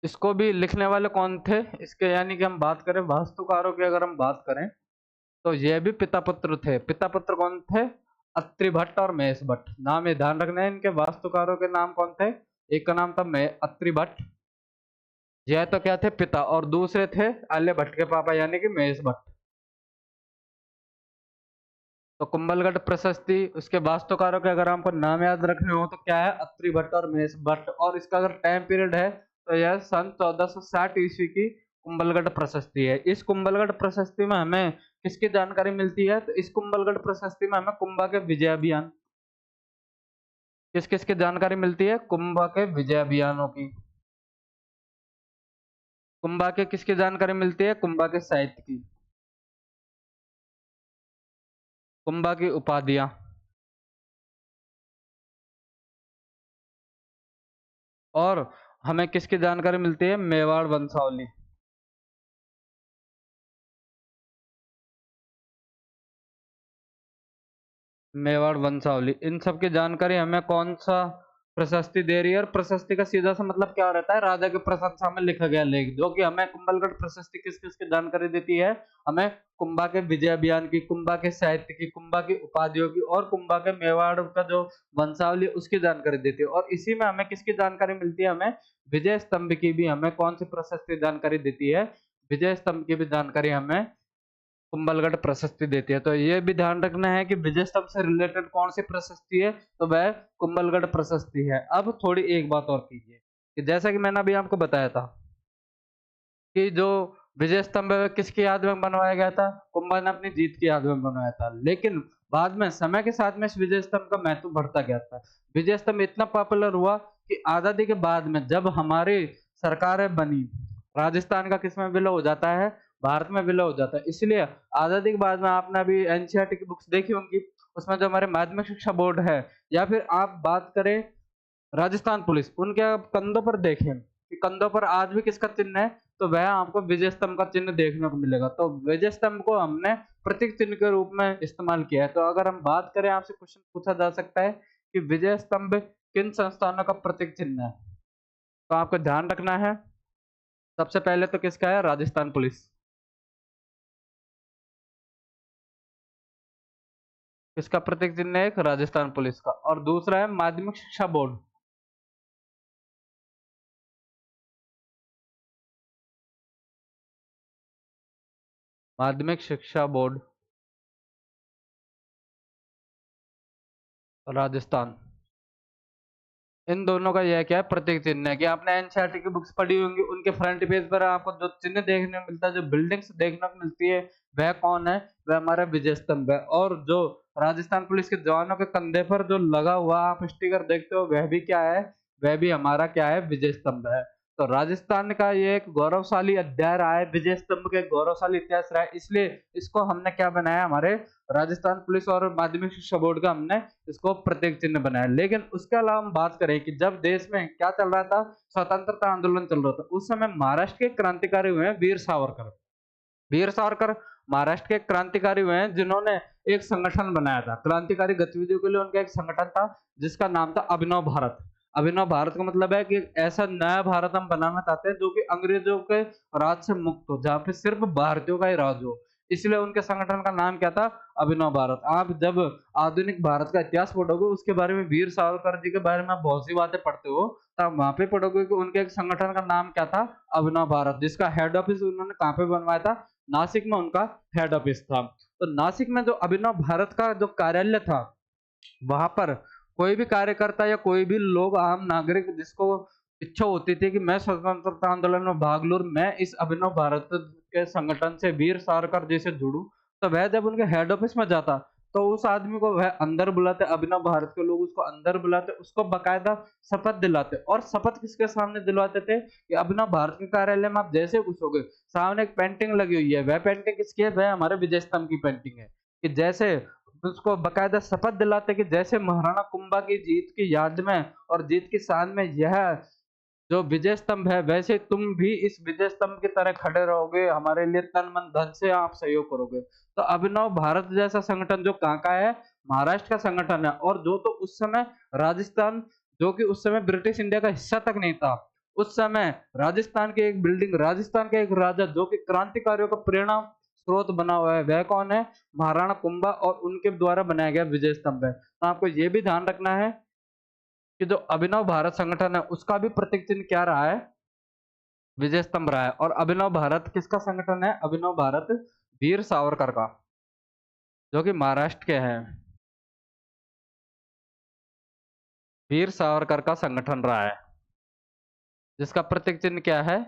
इसको भी लिखने वाले कौन थे इसके, यानी कि हम बात करें वास्तुकारों की, अगर हम बात करें तो ये भी पिता पुत्र थे। पिता पुत्र कौन थे? अत्रि भट्ट और महेश भट्ट। नाम ये ध्यान रखना है, इनके वास्तुकारों के नाम कौन थे? एक का नाम था अत्रि भट्ट, यह तो क्या थे, पिता, और दूसरे थे आर्य भट्ट के पापा यानी कि महेश भट्ट। तो कुंभलगढ़ प्रशस्ति, उसके वास्तुकारों के अगर हमको नाम याद रखने हो तो क्या है, अत्रि भट्ट और महेश भट्ट। और इसका अगर टाइम पीरियड है तो यह सन 1460 ईस्वी की कुंभलगढ़ प्रशस्ति है। इस कुंभलगढ़ प्रशस्ति में हमें किसकी जानकारी मिलती है? तो इस कुंभलगढ़ प्रशस्ति में हमें कुंभा के विजय अभियान, किस किस की जानकारी मिलती है? कुंभा के विजय अभियानों की। कुंभा के किसकी जानकारी मिलती है? कुंभा के साहित्य की। कुंभा की उपाधियां। और हमें किसकी जानकारी मिलती है? मेवाड़ वंशावली। मेवाड़ वंशावली, इन सब की जानकारी हमें कौन सा प्रशस्ति दे रही है? और प्रशस्ति का सीधा सा मतलब क्या रहता है? राजा की प्रशंसा में लिखा गया लेख, जो कि हमें कुंभलगढ़ प्रशस्ति किस किस की जानकारी देती है? हमें कुंभा के विजय अभियान की, कुंभा के साहित्य की, कुंभा की उपाधियों की और कुंभा के मेवाड़ का जो वंशावली उसकी जानकारी देती है। और इसी में हमें किसकी जानकारी मिलती है? हमें विजय स्तंभ की भी हमें कौन सी प्रशस्ति जानकारी देती है? विजय स्तंभ की भी जानकारी हमें कुंभलगढ़ प्रशस्ति देती है। तो ये भी ध्यान रखना है कि विजय स्तंभ से रिलेटेड कौन सी प्रशस्ति है, तो वह कुंभलगढ़ प्रशस्ति है। अब थोड़ी एक बात और कीजिए कि जैसा कि मैंने अभी आपको बताया था कि जो विजय स्तंभ है किसकी याद में बनवाया गया था? कुंभा ने अपनी जीत की याद में बनवाया था। लेकिन बाद में समय के साथ में इस विजय स्तंभ का महत्व बढ़ता गया था। विजय स्तंभ इतना पॉपुलर हुआ कि आजादी के बाद में जब हमारी सरकारें बनी, राजस्थान का किसमें विलय हो जाता है? भारत में विलय हो जाता है। इसलिए आजादी के बाद में आपने अभी एनसीईआरटी की बुक्स देखी होंगी, उसमें जो हमारे माध्यमिक शिक्षा बोर्ड है या फिर आप बात करें राजस्थान पुलिस, उनके आप कंधों पर देखें कि कंधों पर आज भी किसका चिन्ह है? तो वह आपको विजय स्तंभ का चिन्ह देखने को मिलेगा। तो विजय स्तंभ को हमने प्रतीक चिन्ह के रूप में इस्तेमाल किया है। तो अगर हम बात करें, आपसे क्वेश्चन पूछा जा सकता है कि विजय स्तंभ किन संस्थानों का प्रतीक चिन्ह है, तो आपको ध्यान रखना है सबसे पहले तो किसका है? राजस्थान पुलिस। किसका प्रतीक चिन्ह है? एक राजस्थान पुलिस का। और दूसरा है माध्यमिक शिक्षा बोर्ड। माध्यमिक शिक्षा बोर्ड राजस्थान, इन दोनों का यह क्या है? प्रतीक चिन्ह है। कि आपने एनसीईआरटी की बुक्स पढ़ी होंगी, उनके फ्रंट पेज पर आपको जो चिन्ह देखने को मिलता है, जो बिल्डिंग्स देखने को मिलती है, वह कौन है? वह हमारा विजय स्तंभ है। और जो राजस्थान पुलिस के जवानों के कंधे पर जो लगा हुआ आप स्टिकर देखते हो, वह भी क्या है? वह भी हमारा क्या है? विजय स्तंभ है। तो राजस्थान का ये एक गौरवशाली अध्याय रहा है, विजय स्तंभ का एक गौरवशाली इतिहास रहा है, इसलिए इसको हमने क्या बनाया, हमारे राजस्थान पुलिस और माध्यमिक शिक्षा बोर्ड का हमने इसको प्रतीक चिन्ह बनाया। लेकिन उसके अलावा हम बात करें कि जब देश में क्या चल रहा था, स्वतंत्रता आंदोलन चल रहा था, उस समय महाराष्ट्र के क्रांतिकारी हुए हैं वीर सावरकर। वीर सावरकर महाराष्ट्र के क्रांतिकारी हुए हैं जिन्होंने एक संगठन बनाया था क्रांतिकारी गतिविधियों के लिए। उनका एक संगठन था जिसका नाम था अभिनव भारत। अभिनव भारत का मतलब है कि ऐसा नया भारत हम बनाना चाहते हैं जो कि अंग्रेजों के राज से मुक्त हो, जहाँ पे सिर्फ भारतीयों का ही राज हो। इसलिए उनके संगठन का नाम क्या था, अभिनव भारत। आप जब आधुनिक भारत का इतिहास पढ़ोगे उसके बारे में, वीर सावरकर जी के बारे में आप बहुत सी बातें पढ़ते हो, तब वहां पे पढ़ोगे कि उनके एक संगठन का नाम क्या था, अभिनव भारत, जिसका हेड ऑफिस उन्होंने कहाँ पे बनवाया था, नासिक में उनका हेड ऑफिस था। तो नासिक में जो अभिनव भारत का जो कार्यालय था, वहां पर कोई भी कार्यकर्ता या कोई भी लोग, आम नागरिक, जिसको इच्छा होती थी कि मैं स्वतंत्रता आंदोलन में भाग लूं, मैं इस अभिनव भारत के संगठन से, वीर सावरकर जी से जुड़ूं, तो वह जब उनके हेड ऑफिस में जाता तो उस आदमी को वह अंदर बुलाते, अभिनव भारत के लोग उसको अंदर बुलाते, उसको बकायदा शपथ दिलाते। और शपथ किसके सामने दिलवाते थे कि अभिनव भारत के कार्यालय में आप जैसे घुसोगे, सामने एक पेंटिंग लगी हुई है, वह पेंटिंग किसकी है, वह हमारे विजय स्तंभ की पेंटिंग है। कि जैसे उसको बकायदा शपथ दिलाते कि जैसे महाराणा कुंभा की जीत की याद में और जीत की शान में यह जो विजय स्तंभ है, वैसे तुम भी इस विजय स्तंभ की तरह खड़े रहोगे, हमारे लिए तन मन धन से आप सहयोग करोगे। तो अभिनव भारत जैसा संगठन जो कहाँ का है, महाराष्ट्र का संगठन है। और जो तो उस समय राजस्थान, जो कि उस समय ब्रिटिश इंडिया का हिस्सा तक नहीं था, उस समय राजस्थान की एक बिल्डिंग, राजस्थान के एक राजा जो कि क्रांतिकारियों का प्रेरणा स्रोत बना हुआ है, वह कौन है, महाराणा कुंभा, और उनके द्वारा बनाया गया विजय स्तंभ है। तो आपको ये भी ध्यान रखना है कि जो अभिनव भारत संगठन है उसका भी प्रतीक चिन्ह क्या रहा है, विजय स्तंभ रहा है। और अभिनव भारत किसका संगठन है, अभिनव भारत वीर सावरकर का, जो कि महाराष्ट्र के हैं, वीर सावरकर का संगठन रहा है, जिसका प्रतीक चिन्ह क्या है,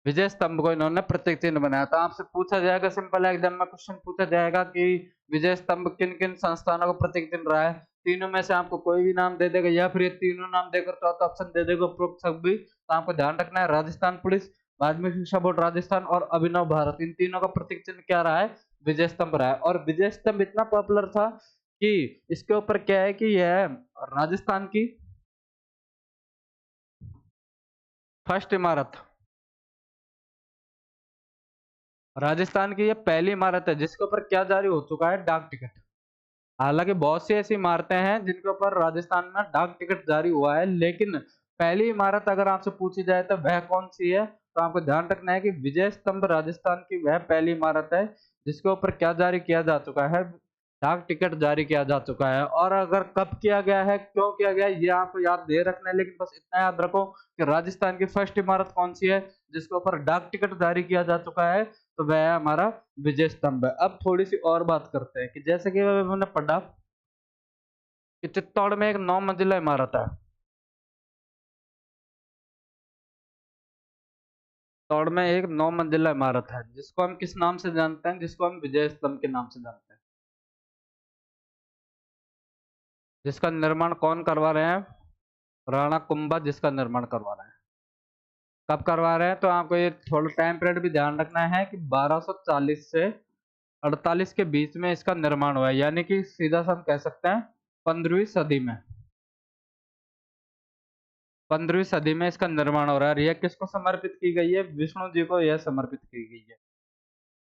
विजय स्तंभ को इन्होंने प्रतीक चिन्ह बनाया था। आपसे पूछा जाएगा, सिंपल एग्जाम में क्वेश्चन पूछा जाएगा कि विजय स्तंभ किन किन संस्थानों का प्रतीक चिन्ह रहा है, तीनों में से आपको कोई भी नाम दे देगा, या फिर ये तीनों नाम देकर चौथा ऑप्शन दे देगा उपरोक्त सभी। तो आपको ध्यान रखना है, राजस्थान पुलिस, माध्यमिक शिक्षा बोर्ड राजस्थान और अभिनव भारत, इन तीनों का प्रतीक चिन्ह क्या रहा है, विजय स्तंभ रहा है। और विजय स्तंभ इतना पॉपुलर था कि इसके ऊपर क्या है कि यह राजस्थान की फर्स्ट इमारत, राजस्थान की ये पहली इमारत है जिसके ऊपर क्या जारी हो चुका है, डाक टिकट। हालांकि बहुत सी ऐसी इमारतें हैं जिनके ऊपर राजस्थान में डाक टिकट जारी हुआ है, लेकिन पहली इमारत अगर आपसे पूछी जाए तो वह कौन सी है, तो आपको ध्यान रखना है कि विजय स्तंभ राजस्थान की वह पहली इमारत है जिसके ऊपर क्या जारी किया जा चुका है, डाक टिकट जारी किया जा चुका है। और अगर कब किया गया है, क्यों किया गया है, ये आपको याद दे रखना है, लेकिन बस इतना याद रखो कि राजस्थान की फर्स्ट इमारत कौन सी है जिसके ऊपर डाक टिकट जारी किया जा चुका है, तो वह है हमारा विजय स्तंभ है। अब थोड़ी सी और बात करते हैं कि जैसे कि मैंने पढ़ा कि चित्तौड़ में एक 9 मंजिला इमारत है, चित्तौड़ में एक 9 मंजिला इमारत है जिसको हम किस नाम से जानते हैं, जिसको हम विजय स्तंभ के नाम से जानते हैं, जिसका निर्माण कौन करवा रहे हैं, राणा कुंभा जिसका निर्माण करवा रहे हैं। कब करवा रहे हैं, तो आपको ये थोड़ा टाइम पीरियड भी ध्यान रखना है कि 1240 से 48 के बीच में इसका निर्माण हुआ है, यानी कि सीधा सा हम कह सकते हैं 15वीं सदी में, 15वीं सदी में इसका निर्माण हो रहा है। यह किसको समर्पित की गई है, विष्णु जी को यह समर्पित की गई है,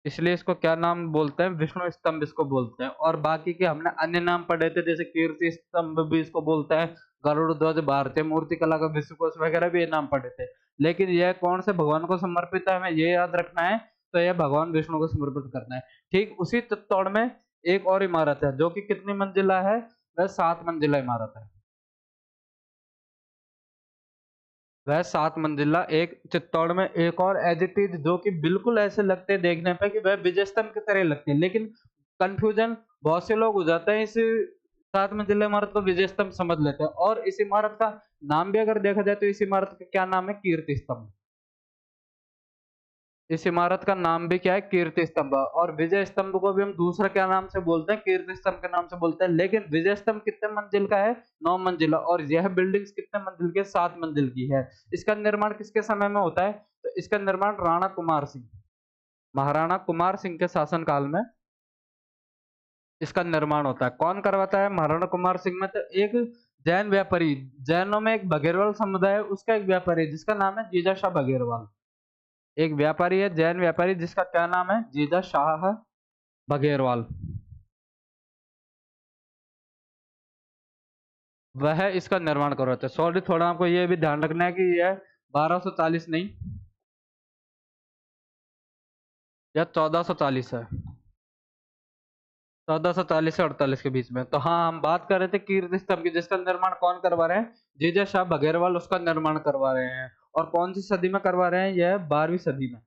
इसलिए इसको क्या नाम बोलते हैं, विष्णु स्तंभ इसको बोलते हैं। और बाकी के हमने अन्य नाम पढ़े थे, जैसे कीर्ति स्तंभ भी इसको बोलते हैं, गरुड़ ध्वज, भारतीय मूर्ति कला का विश्वकोश वगैरह भी ये नाम पढ़े थे। लेकिन यह कौन से भगवान को समर्पित है, हमें ये याद रखना है, तो यह भगवान विष्णु को समर्पित करना है। ठीक उसी चित्तौड़ में एक और इमारत है जो कि कितनी मंजिला है, वह 7 मंजिला इमारत है, वह 7 मंजिला एक चित्तौड़ में एक और एज इट इज, जो कि बिल्कुल ऐसे लगते हैं देखने पे कि वह विजय स्तंभ की तरह लगते हैं, लेकिन कंफ्यूजन बहुत से लोग हो जाते हैं, इस 7 मंजिला इमारत को विजय स्तंभ समझ लेते हैं। और इस इमारत का नाम भी अगर देखा जाए तो इस इमारत का क्या नाम है, कीर्ति स्तंभ। इस इमारत का नाम भी क्या है, कीर्ति स्तंभ। और विजय स्तंभ को भी हम दूसरा क्या नाम से बोलते हैं, कीर्ति स्तंभ के नाम से बोलते हैं। लेकिन विजय स्तंभ कितने मंजिल का है, 9 मंजिला। और यह बिल्डिंग कितने मंजिल की है, 7 मंजिल की है। इसका निर्माण किसके समय में होता है, तो इसका निर्माण राणा कुमार सिंह, महाराणा कुमार सिंह के शासनकाल में इसका निर्माण होता है। कौन करवाता है, महाराणा कुमार सिंह में तो एक जैन व्यापारी, जैनों में एक बघेरवाल समुदाय है, उसका एक व्यापारी है जिसका नाम है जीजाशाह बघेरवाल। एक व्यापारी है, जैन व्यापारी, जिसका क्या नाम है, जीजाशाह बघेरवाल। वह इसका निर्माण करवाते हैं। सॉरी, थोड़ा आपको ये भी ध्यान रखना है कि यह 1240 नहीं, यह 1440 है। 1440 से 48 के बीच में। तो हाँ, हम बात कर रहे थे कीर्ति स्तंभ की, जिसका निर्माण कौन करवा रहे हैं, जीजा शाह बघेरवाल उसका निर्माण करवा रहे हैं। और कौन सी सदी में करवा रहे हैं, यह 12वीं सदी में,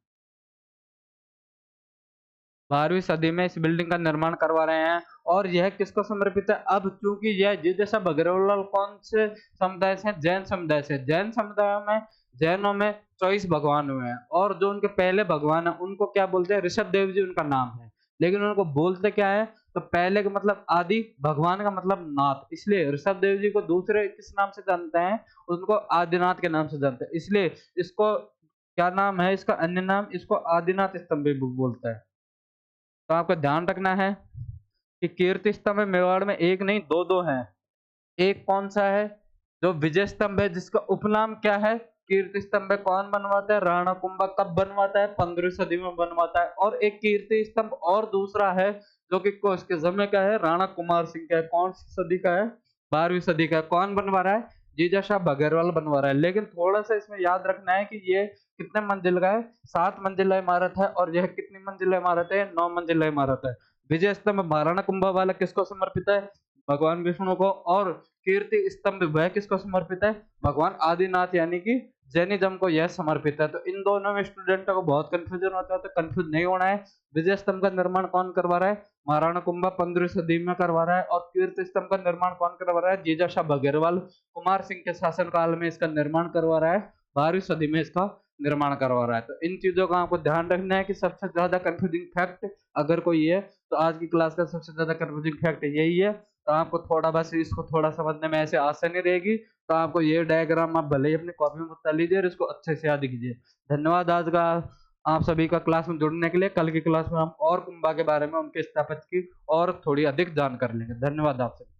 12वीं सदी में इस बिल्डिंग का निर्माण करवा रहे हैं। और यह किसको समर्पित है, अब चूंकि यह जीजा शाह बघेरवाल कौन से समुदाय से, जैन समुदाय से। जैन समुदाय में, जैनों में 24 भगवान हुए हैं। और जो उनके पहले भगवान है उनको क्या बोलते हैं, ऋषभ देव जी उनका नाम है। लेकिन उनको बोलते क्या है, तो पहले का मतलब आदि, भगवान का मतलब नाथ, इसलिए ऋषभ देव जी को दूसरे किस नाम से जानते हैं, उनको आदिनाथ के नाम से जानते हैं। इसलिए इसको क्या नाम है, इसका अन्य नाम, इसको आदिनाथ स्तंभ भी बोलता है। तो आपको ध्यान रखना है कि कीर्ति स्तंभ मेवाड़ में एक नहीं, दो दो हैं। एक कौन सा है, जो विजय स्तंभ है, जिसका उपनाम क्या है, कीर्ति स्तंभ है। कौन बनवाता है, राणा कुंभा। कब बनवाता है, 15वीं सदी में बनवाता है। और एक कीर्ति स्तंभ और दूसरा है, जो कि उसके समय का है, राणा कुमार सिंह का है। कौन सी सदी का है, 12वीं सदी का है। कौन बनवा रहा है, जीजा शाह बघेरवाल बनवा रहा है। लेकिन थोड़ा सा इसमें याद रखना है कि ये कितने मंजिल का है, 7 मंजिला इमारत है। और यह कितनी मंजिला इमारत है, 9 मंजिला इमारत है। विजय स्तंभ महाराणा कुंभा वाला किसको समर्पित है, भगवान विष्णु को। और कीर्ति स्तंभ वह किसको समर्पित है, भगवान आदिनाथ यानी कि जैनिज्म को यह समर्पित है। तो इन दोनों में स्टूडेंटों को बहुत कंफ्यूजन होता है, तो कंफ्यूज नहीं होना है। विजय स्तंभ का निर्माण कौन करवा रहा है, महाराणा कुंभा 15वीं सदी में करवा रहा है। और कीर्ति स्तंभ का निर्माण कौन करवा रहा है, जीजा शाह बघेरवाल कुमार सिंह के शासन काल में इसका निर्माण करवा रहा है, 12वीं सदी में इसका निर्माण करवा रहा है। तो इन चीजों का आपको ध्यान रखना है कि सबसे ज्यादा कंफ्यूजिंग फैक्ट अगर कोई है, तो आज की क्लास का सबसे ज्यादा कंफ्यूजिंग फैक्ट यही है। तो आपको थोड़ा बस इसको थोड़ा समझने में ऐसे आसानी रहेगी। तो आपको ये डायग्राम आप भले ही अपनी कॉपी में बता लीजिए और इसको अच्छे से याद कीजिए। धन्यवाद आज का आप सभी का क्लास में जुड़ने के लिए। कल की क्लास में हम और कुंभा के बारे में, उनके स्थापत्य की और थोड़ी अधिक जानकारी लेंगे। धन्यवाद आप सभी।